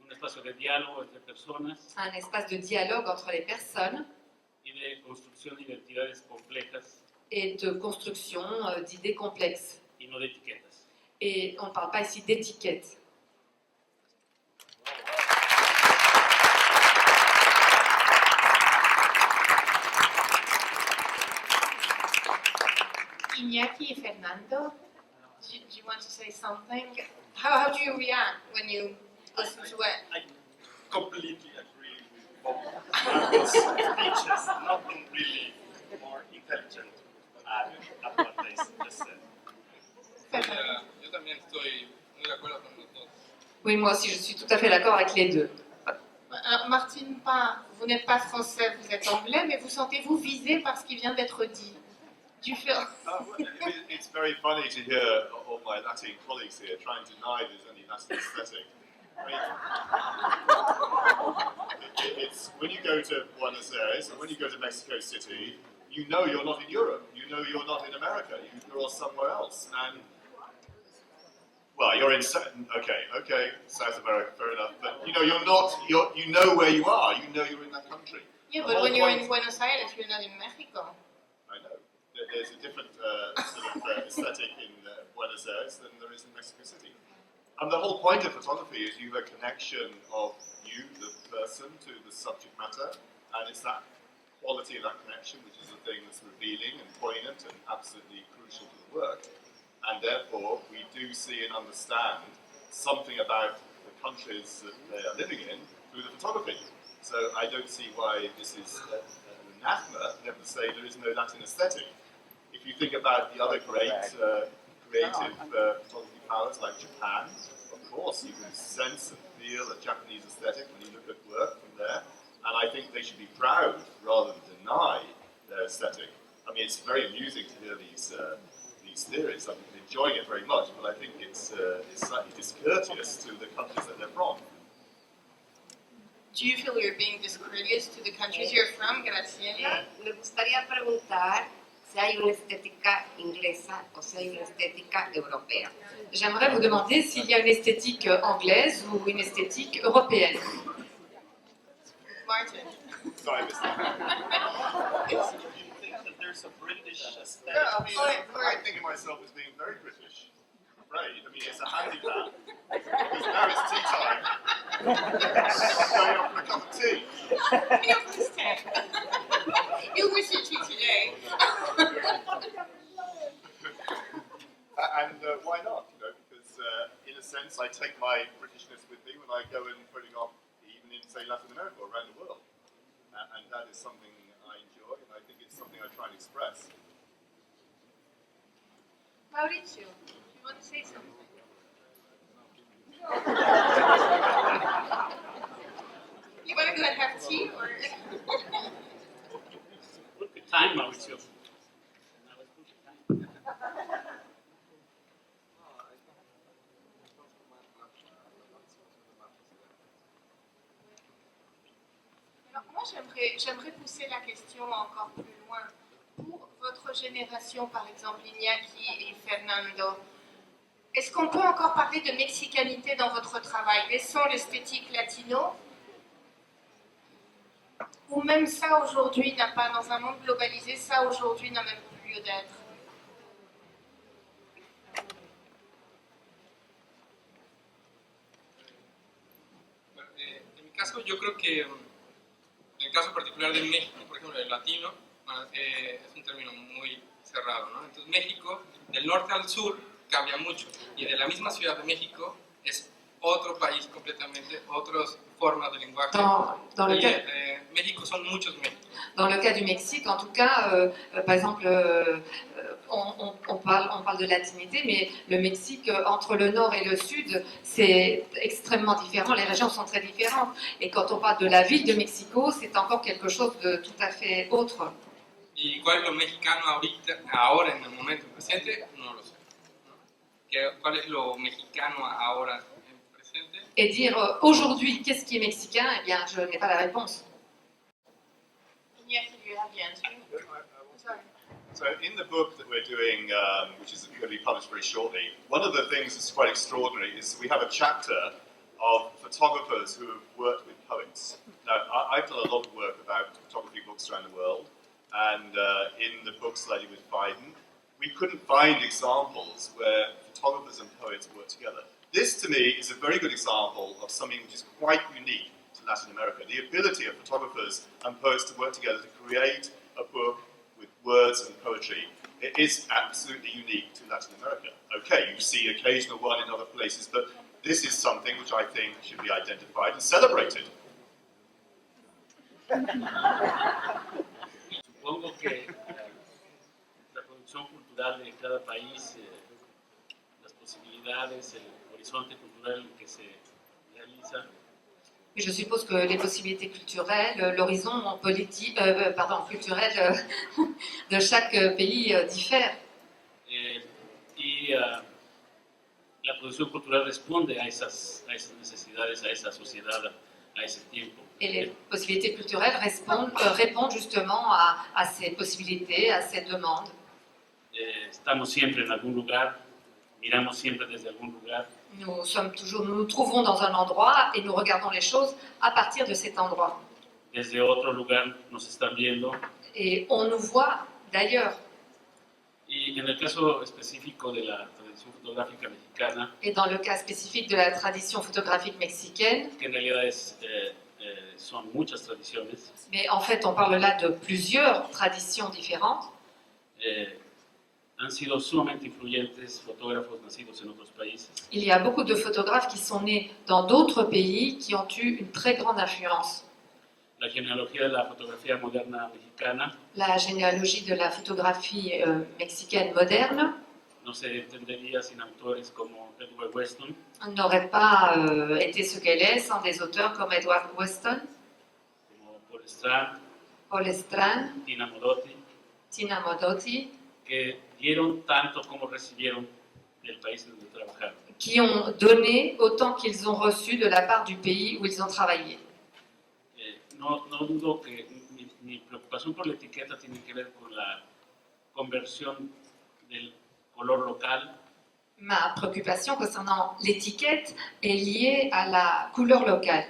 un espacio de diálogo entre personas un espace de dialogue entre les personnes y de construcción de identidades complejas et de construction d'idées complexes. y no de etiquetas. Et on ne parle pas ici d'étiquette. Iñaki, Fernando, do you want to say something? How do you react when you listen to it? I completely agree with both. I was speechless, nothing really more intelligent at what they just said. Yo también estoy muy de acuerdo con los dos. Oui, moi aussi, je suis tout à fait d'accord avec les deux. Martine Parr, vous n'êtes pas français, vous êtes anglais, mais vous sentez-vous visé par ce qui vient d'être dit? Do you feel... It's very funny to hear all my Latin colleagues here trying to deny there's any Latin aesthetic. I mean, it's when you go to Buenos Aires and when you go to Mexico City, you know you're not in Europe. You know you're not in America. You're somewhere else. And well, you're in South America, fair enough. But you know you're not. You know where you are. You know you're in that country. Yeah, The but whole when you're point- in Buenos Aires, you're not in Mexico. I know. There's a different sort of aesthetic in Buenos Aires than there is in Mexico City. And the whole point of photography is you have a connection of you, the person, to the subject matter, and it's that quality of that connection which is the thing that's revealing and poignant and absolutely crucial to the work. And therefore, we do see and understand something about the countries that they are living in through the photography. So I don't see why this is an anathema never to say there is no Latin aesthetic. If you think about the other great creative photography powers like Japan, of course you can sense and feel a Japanese aesthetic when you look at work from there, and I think they should be proud rather than deny their aesthetic. I mean, it's very amusing to hear these theories. I'm enjoying it very much, but I think it's slightly discourteous to the countries that they're from. Do you feel you're being discourteous to the countries you're from, Graciela? Me gustaría preguntar si hay una estética inglesa o si hay una estética europea. J'aimerais vous demander s'il y a une esthétique anglaise ou une esthétique européenne. Martin. Sorry, I missed that. If you think that there's There's a British aesthetic. Yeah, I think of myself as being very British. I'm afraid. I mean, it's a handicap. Because now it's tea time. I'm going up for a cup of tea. You wish it to today. And why not? You know, because in a sense, I take my Britishness with me when I go and putting off, even in say Latin America or around the world, and that is something I enjoy, and I think it's something I try and express. Mauricio, you want to say something? You want to go and have tea, or? Look at time, Mauricio. Moi, j'aimerais pousser la question encore plus loin. Pour votre génération, par exemple, Iñaki et Fernando, est-ce qu'on peut encore parler de mexicanité dans votre travail? Laissons l'esthétique latino? Ou même ça, aujourd'hui, n'a pas, dans un monde globalisé, ça, aujourd'hui, n'a même plus lieu d'être? En mi caso, yo creo que en el caso particular de México, por ejemplo, el latino, es un término muy cerrado, ¿no? Entonces, México, del norte al sur, cambia mucho. Y de la misma Ciudad de México, es otro país completamente, otras formas de lenguaje. Dans le cas, México son muchos Méxicos. dans le cas du Mexique, en tout cas, par exemple, on parle de latinité, mais le Mexique, entre le nord et le sud, c'est extrêmement différent. Les régions sont très différentes. Et quand on parle de la ville de Mexico, c'est encore quelque chose de tout à fait autre. ¿Y cuál es lo mexicano ahora, en el momento presente? No lo sé. ¿No? ¿Cuál es lo mexicano ahora en presente? Et dire aujourd'hui qu'est-ce qui est mexicain, eh bien, je n'ai pas la réponse. Iñaki, you have the answer. Sorry. So in the book that we're doing, which is going to be published very shortly, one of the things that's quite extraordinary is we have a chapter of photographers who have worked with poets. Now, I've done a lot of work about photography books around the world, and in the books that I did with Biden, we couldn't find examples where photographers and poets work together. This, to me, is a very good example of something which is quite unique to Latin America, the ability of photographers and poets to work together to create a book with words and poetry. It is absolutely unique to Latin America. Okay, you see occasional one in other places, but this is something which I think should be identified and celebrated. Supongo que la producción cultural de cada país, las posibilidades, el horizonte cultural en que se realiza, Je suppose que les possibilités culturelles, l'horizon culturel de chaque pays diffère. Y la producción cultural responde a esas necesidades, a esa sociedad, a ese tiempo. Et les possibilités culturelles répondent justement à ces possibilités, à ces demandes. Estamos siempre en algún lugar, miramos siempre desde algún lugar. Nous nous trouvons dans un endroit et nous regardons les choses à partir de cet endroit. Desde otro lugar nos están viendo. Et on nous voit d'ailleurs. Y en el caso específico de la tradición fotográfica mexicana, Et dans le cas spécifique de la tradition photographique mexicaine, que en realidad son muchas tradiciones, mais en fait on parle là de plusieurs traditions différentes, han sido sumamente influyentes fotógrafos nacidos en otros países. il y a beaucoup de photographes qui sont nés dans d'autres pays qui ont eu une très grande influence. La genealogía de la fotografía moderna mexicana La généalogie de la photographie mexicaine moderne no se entendería sin autores como Edward Weston, n'aurait pas été ce qu'elle est sans des auteurs comme Edward Weston, como Paul Strand, Tina Modotti, que dieron tanto como recibieron del país donde trabajaron. qui ont donné autant qu'ils ont reçu de la part du pays où ils ont travaillé. No dudo que mi preocupación por la etiqueta tiene que ver con la conversión del color local. Ma préoccupation concernant l'étiquette est liée à la couleur locale,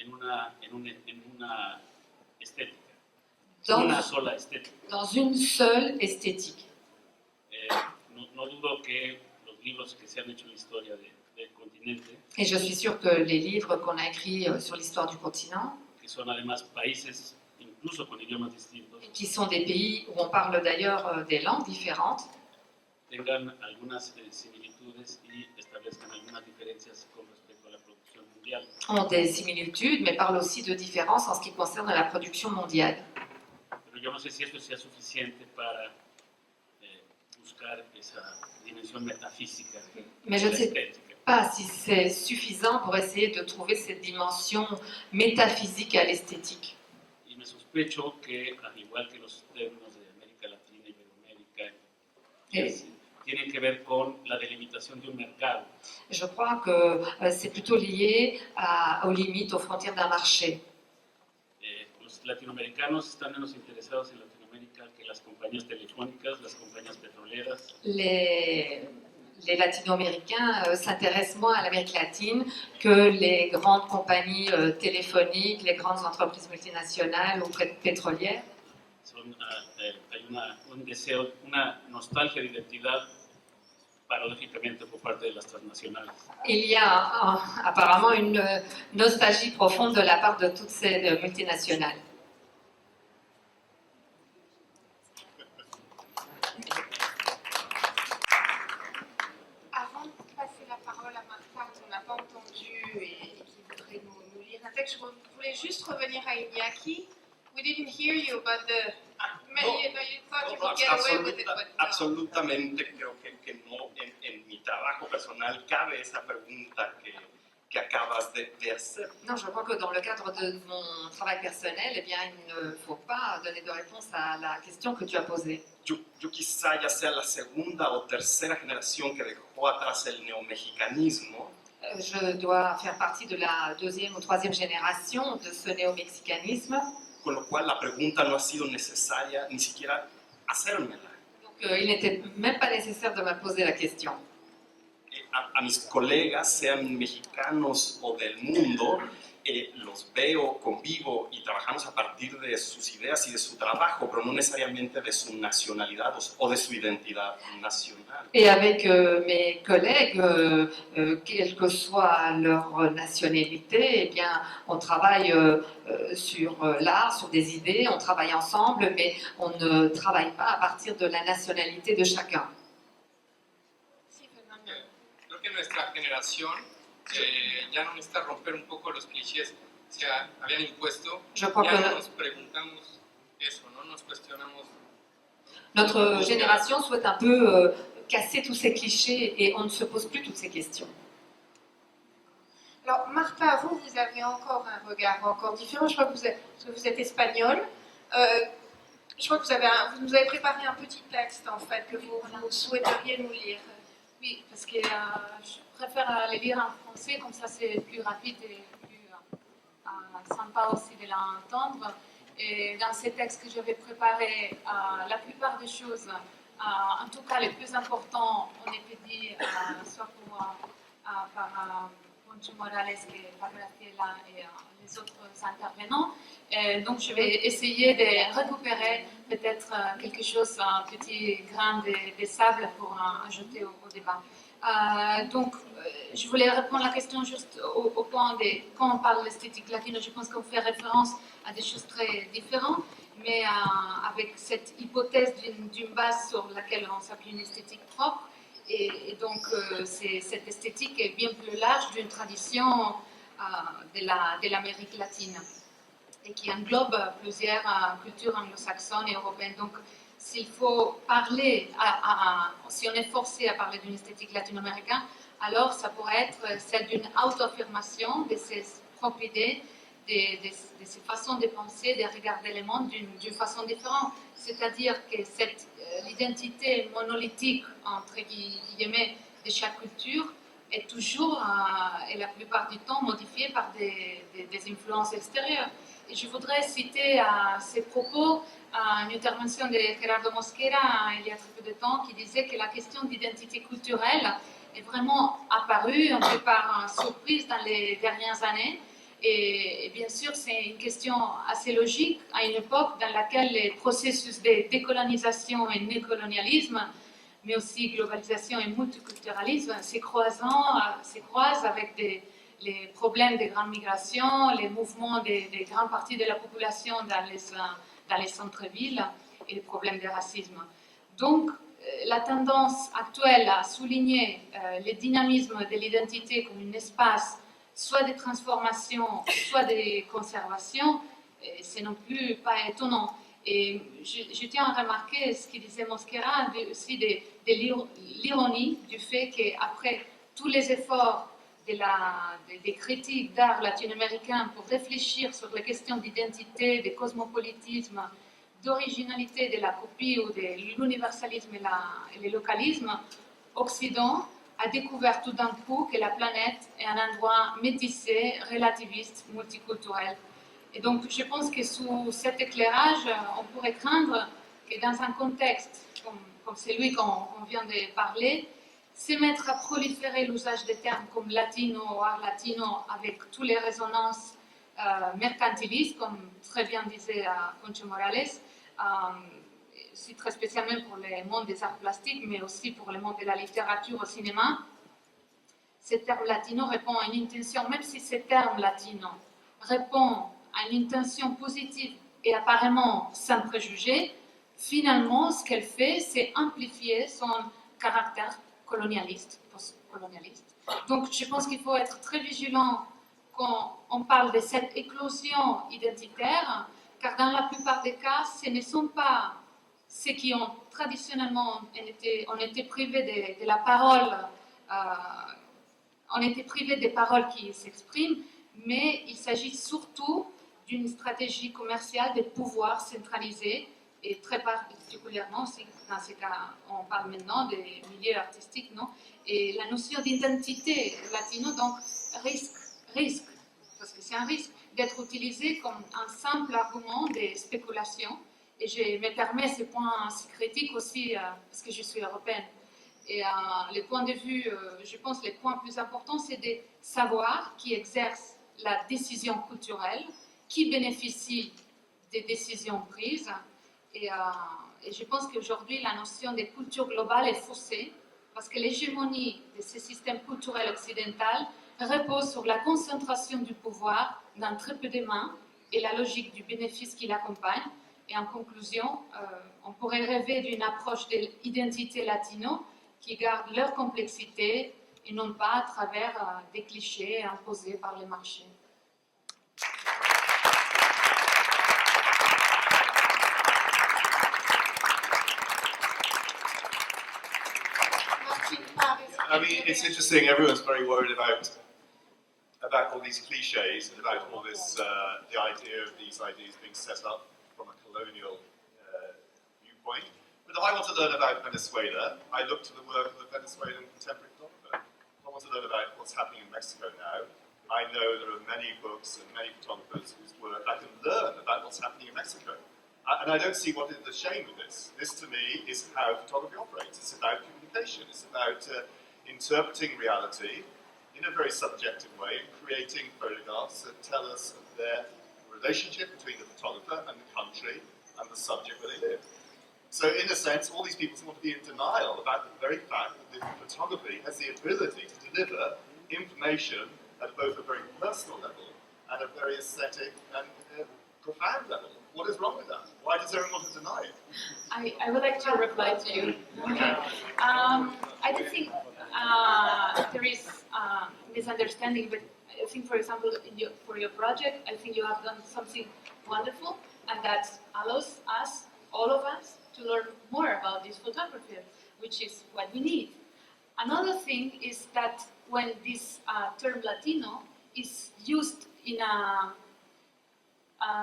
En una estética. una sola estética. dans une seule esthétique. No dudo que los libros que se han hecho en la historia del continente, Et je suis sûre que les livres qu'on a écrits sur l'histoire du continent, que son además países incluso con idiomas distintos, qui sont des pays où on parle d'ailleurs des langues différentes, tengan algunas similitudes y establezcan algunas diferencias con respecto a la producción mundial. ont des similitudes, mais parlent aussi de différences en ce qui concerne la production mondiale. Pero yo no sé si esto sea suficiente para buscar esa dimensión metafísica de Mais je la ne sais estética. pas si c'est suffisant pour essayer de trouver cette dimension métaphysique à l'esthétique. Y me sospecho que, al igual que los términos de América Latina, Iberoamérica, tienen que ver con la delimitación de un mercado. Je crois que c'est plutôt lié aux limites, aux frontières d'un marché. Los latinoamericanos están menos interesados en Latinoamérica que las compañías telefónicas, las compañías petroleras. Les latino-américains s'intéressent moins à l'Amérique latine que les grandes compagnies téléphoniques, les grandes entreprises multinationales ou pétrolières. Hay un deseo, una nostalgia de identidad, paradójicamente, por parte de las transnacionales. Il y a apparemment une nostalgie profonde de la part de toutes ces multinationales. Avant de passer la parole à Marta, qu'on n'a pas entendu et qui voudrait nous lire un texte, je voulais juste revenir à Iñaki. We didn't hear you, but you thought you could get away with it. But no. Absolutamente creo que no, en mi trabajo personal cabe esa pregunta que acabas de hacer. Non, je crois que dans le cadre de mon travail personnel, eh bien, il ne faut pas donner de réponse à la question que tu as posée. Yo quizá ya sea la segunda o tercera generación que dejó atrás el neomexicanismo. Je dois faire partie de la deuxième ou troisième génération de ce néo-mexicanisme. Con lo cual la pregunta no ha sido necesaria ni siquiera hacérmela. Donc, il n'était même pas nécessaire de me poser la question. A mis colegas, sean mexicanos o del mundo, los veo, convivo y trabajamos a partir de sus ideas y de su trabajo, pero no necesariamente de su nacionalidad o de su identidad nacional. Et avec mes collègues, quelle que soit leur nationalité, eh bien, on travaille sur l'art, sur des idées, on travaille ensemble, mais on ne travaille pas à partir de la nationalité de chacun. Sí, Fernando. Creo que nuestra generación ya no necesita romper un poco los clichés que se habían impuesto. Ya no nos preguntamos eso, no nos cuestionamos. Notre génération souhaite un peu casser tous ces clichés et on ne se pose plus toutes ces questions. Alors, Marta, vous avez encore un regard encore différent. Je crois que vous êtes espagnole. Je crois que vous nous avez préparé un petit texte, en fait, que vous souhaiteriez nous lire. Oui, parce que je préfère le lire en français, comme ça c'est plus rapide et plus sympa aussi de l'entendre. Et dans ces textes que j'avais préparés, la plupart des choses, en tout cas les plus importants, ont été dit soit par Alfonso Morales que par Graciela et les autres intervenants. Et donc je vais essayer de récupérer peut-être quelque chose, un petit grain de sable pour ajouter au débat. Donc je voulais répondre à la question juste au point de quand on parle d'esthétique latine, je pense qu'on fait référence à des choses très différentes, mais avec cette hypothèse d'une base sur laquelle on s'appuie une esthétique propre. Et donc, cette esthétique est bien plus large d'une tradition de l'Amérique latine et qui englobe plusieurs cultures anglo-saxonnes et européennes. Donc, s'il faut parler, si on est forcé à parler d'une esthétique latino-américaine, alors ça pourrait être celle d'une auto-affirmation de ses propres idées, de ses façons de penser, de regarder le monde d'une façon différente. C'est-à-dire que l'identité monolithique, entre guillemets, de chaque culture est toujours, et la plupart du temps, modifiée par des influences extérieures. Et je voudrais citer à ces propos une intervention de Gerardo Mosquera il y a très peu de temps qui disait que la question d'identité culturelle est vraiment apparue un peu par surprise dans les dernières années Et bien sûr, c'est une question assez logique à une époque dans laquelle les processus de décolonisation et néocolonialisme, mais aussi globalisation et multiculturalisme, se croisent avec les problèmes de grandes migrations, les mouvements de grandes parties de la population dans les centres-villes et les problèmes de racisme. Donc, la tendance actuelle à souligner le dynamisme de l'identité comme un espace soit de transformation, soit de conservation, c'est non plus pas étonnant. Et je tiens à remarquer ce que disait Mosquera, aussi de l'ironie du fait qu'après tous les efforts des critiques d'art latino-américain pour réfléchir sur les questions d'identité, de cosmopolitisme, d'originalité de la copie ou de l'universalisme et le localisme, Occident a découvert tout d'un coup que la planète est un endroit métissé, relativiste, multiculturel. Et donc, je pense que sous cet éclairage, on pourrait craindre que dans un contexte comme celui qu'on vient de parler, se mettre à proliférer l'usage des termes comme latino ou art latino avec toutes les résonances mercantilistes, comme très bien disait Alfonso Morales, c'est très spécialement pour le monde des arts plastiques, mais aussi pour le monde de la littérature au cinéma. Ce terme latino répond à une intention, même si ce terme latino répond à une intention positive et apparemment sans préjugés, finalement, ce qu'elle fait, c'est amplifier son caractère colonialiste, post-colonialiste. Donc, je pense qu'il faut être très vigilant quand on parle de cette éclosion identitaire, car dans la plupart des cas, ce ne sont pas ceux qui ont traditionnellement été privés de la parole, on était privés des paroles qui s'expriment, mais il s'agit surtout d'une stratégie commerciale de pouvoir centralisé, et très particulièrement, dans ce cas, on parle maintenant des milieux artistiques, non? Et la notion d'identité latino, donc, risque, parce que c'est un risque, d'être utilisé comme un simple argument de spéculation. Et je me permets ce point si critique aussi, parce que je suis européenne. Et les points de vue, je pense, les points plus importants, c'est de savoir qui exerce la décision culturelle, qui bénéficie des décisions prises. Et je pense qu'aujourd'hui, la notion de culture globale est faussée, parce que l'hégémonie de ce système culturel occidental repose sur la concentration du pouvoir dans très peu de mains et la logique du bénéfice qui l'accompagne. Et en conclusion, on pourrait rêver d'une approche de l'identité latino qui garde leur complexité et non pas à travers des clichés imposés par les marchés. I mean, it's interesting. Everyone's very worried about all these cliches and about all this, the idea of these ideas being set up from a colonial viewpoint. But if I want to learn about Venezuela, I look to the work of a Venezuelan contemporary photographer. If I want to learn about what's happening in Mexico now, I know there are many books and many photographers whose work I can learn about what's happening in Mexico. And I don't see what is the shame of this. This, to me, is how photography operates. It's about communication. It's about interpreting reality in a very subjective way and creating photographs that tell us of their relationship between the photographer and the country and the subject where they live. So, in a sense, all these people want to be in denial about the very fact that photography has the ability to deliver information at both a very personal level and a very aesthetic and profound level. What is wrong with that? Why does everyone want to deny it? I would like to reply to you. Okay. I do think there is misunderstanding, but I think, for example, for your project, I think you have done something wonderful, and that allows us, all of us, to learn more about this photography, which is what we need. Another thing is that when this term Latino is used in a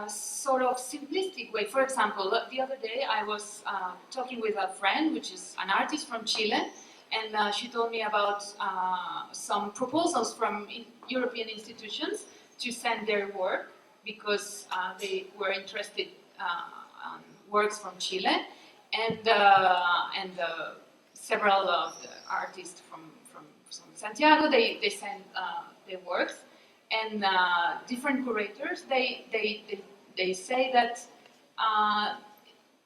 sort of simplistic way. For example, the other day I was talking with a friend, which is an artist from Chile, and she told me about some proposals from European institutions to send their work because they were interested in works from Chile, and several of the artists from Santiago, they sent their works. and different curators, they say that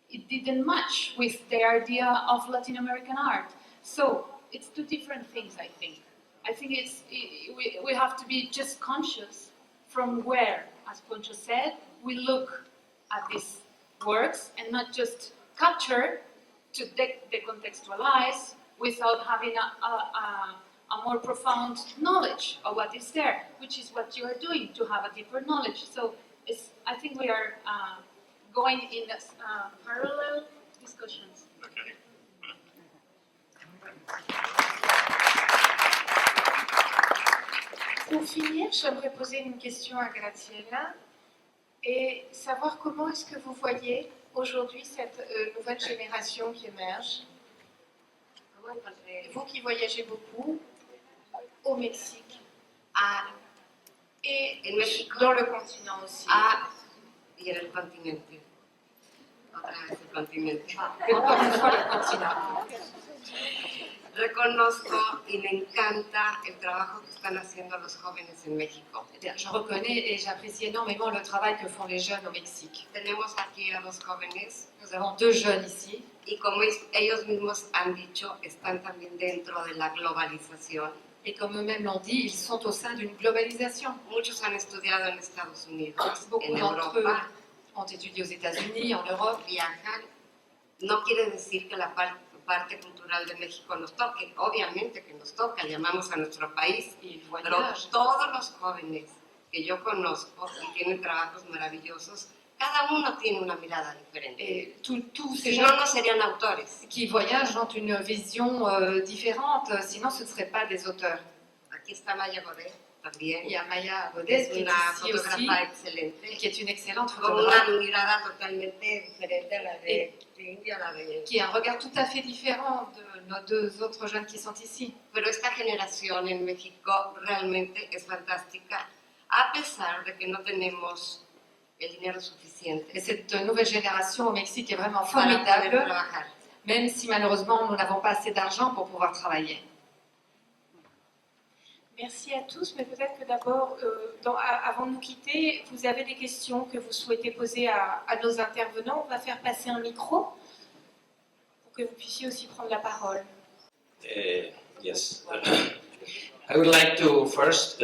it didn't match with their idea of Latin American art. So it's two different things, I think. I think we have to be just conscious from where, as Poncho said, we look at these works and not just capture to decontextualize without having a more profound knowledge of what is there, which is what you are doing, to have a deeper knowledge. So I think we are going in parallel discussions. Okay. Pour finir, j'aimerais poser une question à Graciela et savoir comment est-ce que vous voyez aujourd'hui cette nouvelle génération qui émerge. Vous qui voyagez beaucoup au Mexique et dans le continent aussi. Y en el continente. Otra vez el continente. Encore une fois, le continent. Reconozco y me encanta el trabajo que están haciendo los jóvenes en México. Je reconnais et j'apprécie énormément le travail que font les jeunes au Mexique. Tenemos aquí a dos jóvenes. Nous avons deux jeunes ici. Y como ellos mismos han dicho, están también dentro de la globalización. Et comme eux-mêmes l'ont dit, ils sont au sein d'une globalisation. Muchos han estudiado en Estados Unidos, Beaucoup en d'entre eux Europa. ont étudié aux États-Unis, en Europe. Viajan. No quiere decir que la parte cultural de México nos toque. Obviamente que nos toca, llamamos a nuestro país. Pero todos los jóvenes que yo conozco y tienen trabajos maravillosos, cada uno tiene una mirada diferente. Et tous ces Si no, jeunes no serían autores. qui voyagent ont une vision différente, sinon ce ne seraient pas des auteurs. Aquí está Maya Godet también. Il y a Maya Godet Es qui est una ici aussi, fotógrafa excelente. qui est une excellente Con una photographe, mirada totalmente diferente a la de India, a la de... qui a un regard tout à fait différent de nos deux autres jeunes qui sont ici. Pero esta generación en México realmente es fantástica, a pesar de que no tenemos el dinero suficiente Et cette nouvelle génération au Mexique est vraiment para poder formidable, trabajar. même si malheureusement nous n'avons pas assez d'argent pour pouvoir travailler. Merci à tous, mais peut-être que d'abord, avant de nous quitter, vous avez des questions que vous souhaitez poser à nos intervenants. On va faire passer un micro pour que vous puissiez aussi prendre la parole. Yes. I would like to first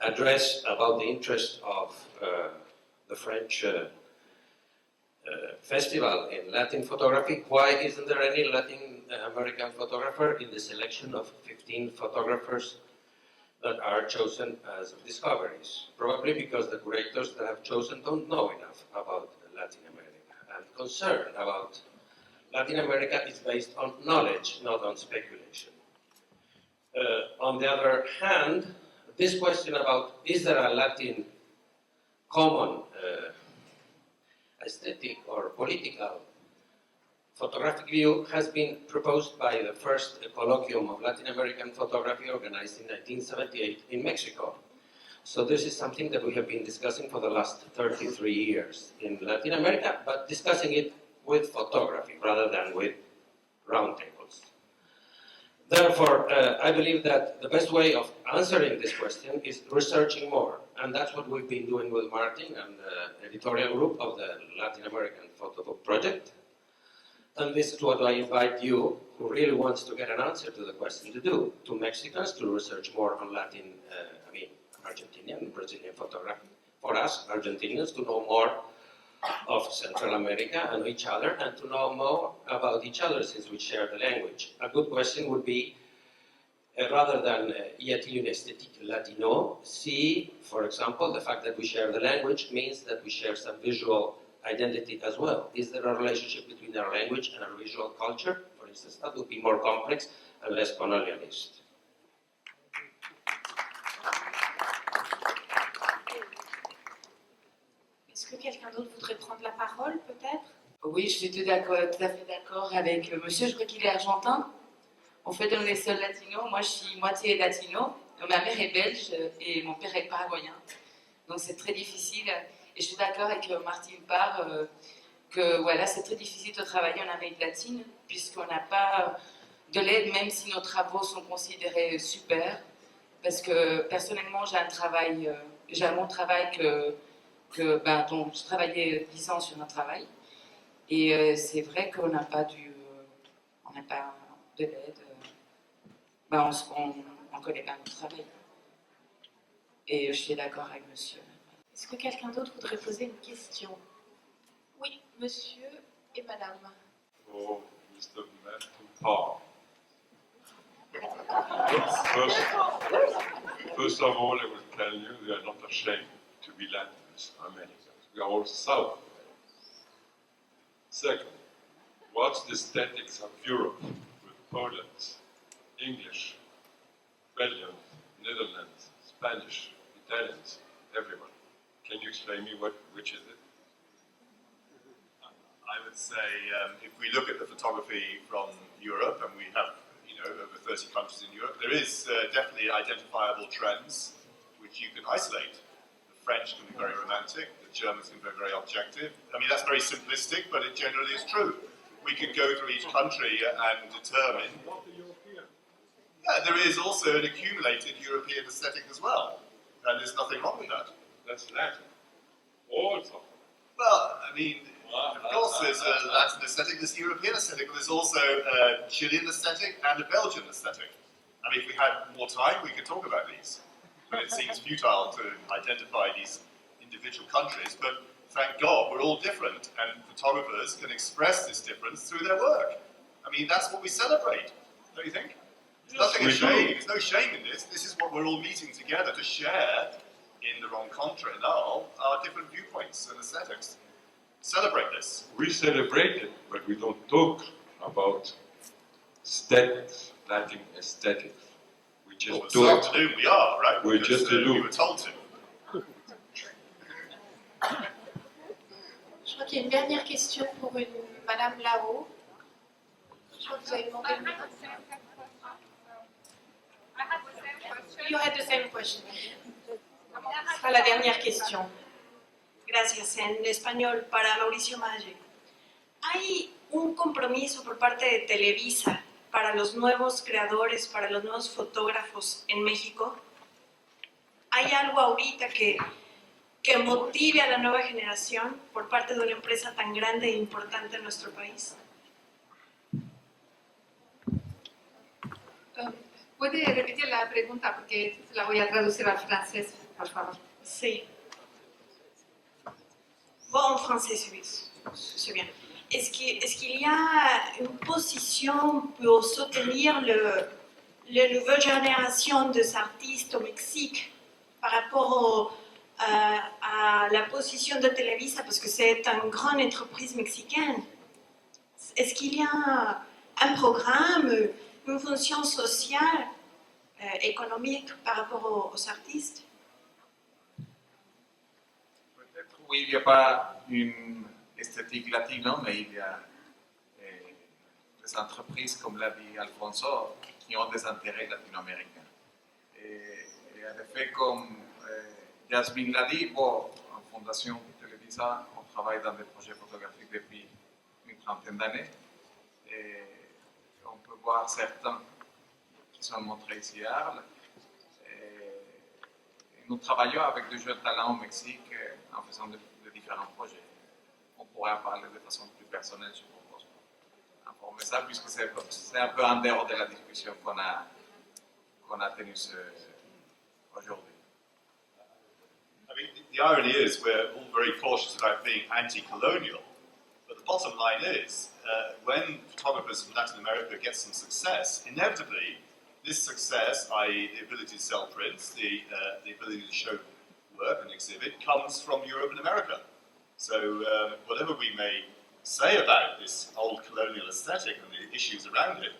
address about the interest of the French festival in Latin photography. Why isn't there any Latin American photographer in the selection of 15 photographers that are chosen as discoveries? Probably because the curators that have chosen don't know enough about Latin America. And concern about Latin America is based on knowledge, not on speculation. On the other hand, this question about is there a Latin common aesthetic or political photographic view has been proposed by the first colloquium of Latin American photography organized in 1978 in Mexico. So this is something that we have been discussing for the last 33 years in Latin America, but discussing it with photography rather than with roundtables. Therefore, I believe that the best way of answering this question is researching more, and that's what we've been doing with Martin and the editorial group of the Latin American Photo Book Project. And this is what I invite you, who really wants to get an answer to the question, to do, to Mexicans, to research more on Latin, Argentinian and Brazilian photography. For us, Argentinians, to know more of Central America and each other, and to know more about each other since we share the language. A good question would be, rather than y a-t-il une esthétique latino, see, for example, the fact that we share the language means that we share some visual identity as well. Is there a relationship between our language and our visual culture? For instance, that would be more complex and less colonialist. Est-ce que quelqu'un d'autre voudrait prendre la parole, peut-être? Oui, je suis tout à fait d'accord avec monsieur. Je crois qu'il est argentin. En fait, on est seuls latinos. Moi, je suis moitié latino. Ma mère est belge et mon père est paraguayen. Donc, c'est très difficile. Et je suis d'accord avec Martin Parr que voilà, c'est très difficile de travailler en Amérique latine puisqu'on n'a pas de l'aide, même si nos travaux sont considérés super. parce que personnellement, j'ai un bon travail dont je travaillais 10 ans sur un travail. Et c'est vrai qu'on n'a pas de l'aide. On connaît pas notre travail. Et je suis d'accord avec monsieur. Est-ce que quelqu'un d'autre voudrait poser une question? Oui, monsieur et madame. Oh, Mr. Parr. First of all, I will tell you we are not ashamed to be Latins Americans. We are all South. Second, what's the aesthetics of Europe with Poland, English, Belgium, Netherlands, Spanish, Italians, everyone? Can you explain me which is it? I would say if we look at the photography from Europe, and we have over 30 countries in Europe, there is definitely identifiable trends which you can isolate. The French can be very romantic, the Germans can be very objective. I mean, that's very simplistic, but it generally is true. We can go through each country and determine. Yeah, there is also an accumulated European aesthetic as well, and there's nothing wrong with that. That's Latin. Also. Well, I mean, of course there's a Latin aesthetic, there's European aesthetic, but there's also a Chilean aesthetic and a Belgian aesthetic. I mean, if we had more time, we could talk about these. But it seems futile to identify these individual countries, but thank God we're all different, and photographers can express this difference through their work. I mean, that's what we celebrate, don't you think? There's nothing of shame, there's no shame in this. This is what we're all meeting together to share in the rencontre and all our different viewpoints and aesthetics. Celebrate this. We celebrate it, but we don't talk about aesthetics, Latin aesthetics. We just do it. This afternoon we are, right? We just do. We were told to. Je crois qu'il y a une dernière question pour une madame là-haut. Je crois que vous avez demandé une... You had the same question. Ce sera la dernière question. Gracias. En español, para Mauricio Maillé. ¿Hay un compromiso por parte de Televisa para los nuevos creadores, para los nuevos fotógrafos en México? ¿Hay algo ahorita que motive a la nueva generación por parte de una empresa tan grande e importante en nuestro país? ¿Puede repetir la pregunta? Porque la voy a traducir al francés, por favor. Sí. Bon, en français, c'est bien. Est-ce qu'il y a une position pour soutenir la nouvelle génération des artistes au Mexique par rapport à la position de Televisa, parce que c'est une grande entreprise mexicaine? Est-ce qu'il y a un programme, une fonction sociale, économique par rapport aux artistes? Oui, il n'y a pas une esthétique latino, mais il y a des entreprises, comme l'a dit Alfonso, qui ont des intérêts latino-américains. Et en effet, comme Yasmine l'a dit, en Fondation Televisa, on travaille dans des projets photographiques depuis une trentaine d'années. Et on peut voir certains qui sont montrés ici à Arles. Nous travaillons avec de jeunes talents au Mexique en faisant de différents projets. On pourrait en parler de façon plus personnelle, je propose, pour informer ça, puisque c'est un peu en dehors de la discussion qu'on a tenue aujourd'hui. I mean, the irony is we're all very cautious about being anti-colonial, but the bottom line is when photographers from Latin America get some success, inevitably this success, i.e. the ability to sell prints, the ability to show work and exhibit, comes from Europe and America. So whatever we may say about this old colonial aesthetic and the issues around it,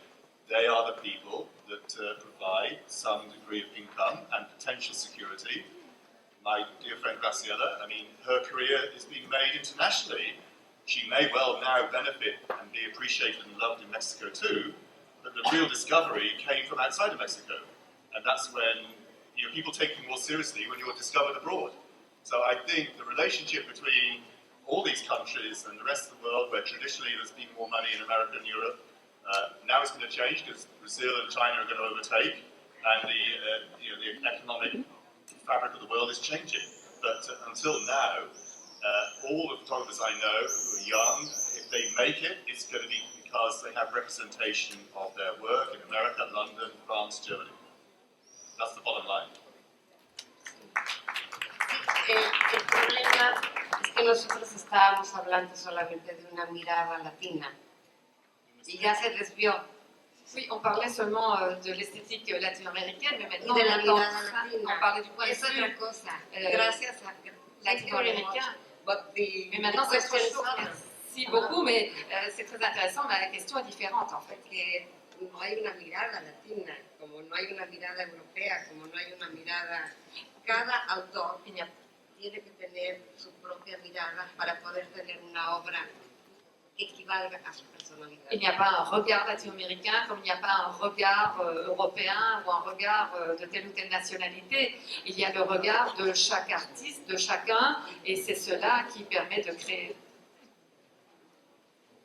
they are the people that provide some degree of income and potential security. My dear friend Graciela, I mean, her career is being made internationally. She may well now benefit and be appreciated and loved in Mexico too, but the real discovery came from outside of Mexico. And that's when people take you more seriously when you're discovered abroad. So I think the relationship between all these countries and the rest of the world, where traditionally there's been more money in America and Europe, now it's going to change because Brazil and China are going to overtake. and the economic fabric of the world is changing. But until now, all the photographers I know who are young, if they make it, it's going to be because they have representation of their work in America, London, France, Germany. That's the bottom line. El problema es que nosotros estábamos hablando solamente de una mirada latina y ya se desvió. Oui, on parlait seulement de l'esthétique latino-américaine, mais maintenant Y de la on mirada latina. on parlait du point de Es otra vue cosa. Gracias a latino-américain. But the Mais maintenant c'est autre chose. question Merci beaucoup, mais c'est très intéressant, mais la question est différente en fait. que no hay una mirada latina, como no hay una mirada europea, como no hay una mirada. Cada autor tiene que tener su propia mirada para poder tener una obra que equivalga a su personalidad. Il n'y a pas un regard latino-américain comme il n'y a pas un regard européen ou un regard de telle ou telle nationalité. Il y a le regard de chaque artiste, de chacun, et c'est cela qui permet de créer.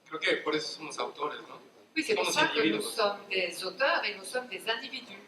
Creo que por eso somos autores, ¿no? Oui, c'est pour Somos ça que nous individuos. sommes des auteurs et nous sommes des individus.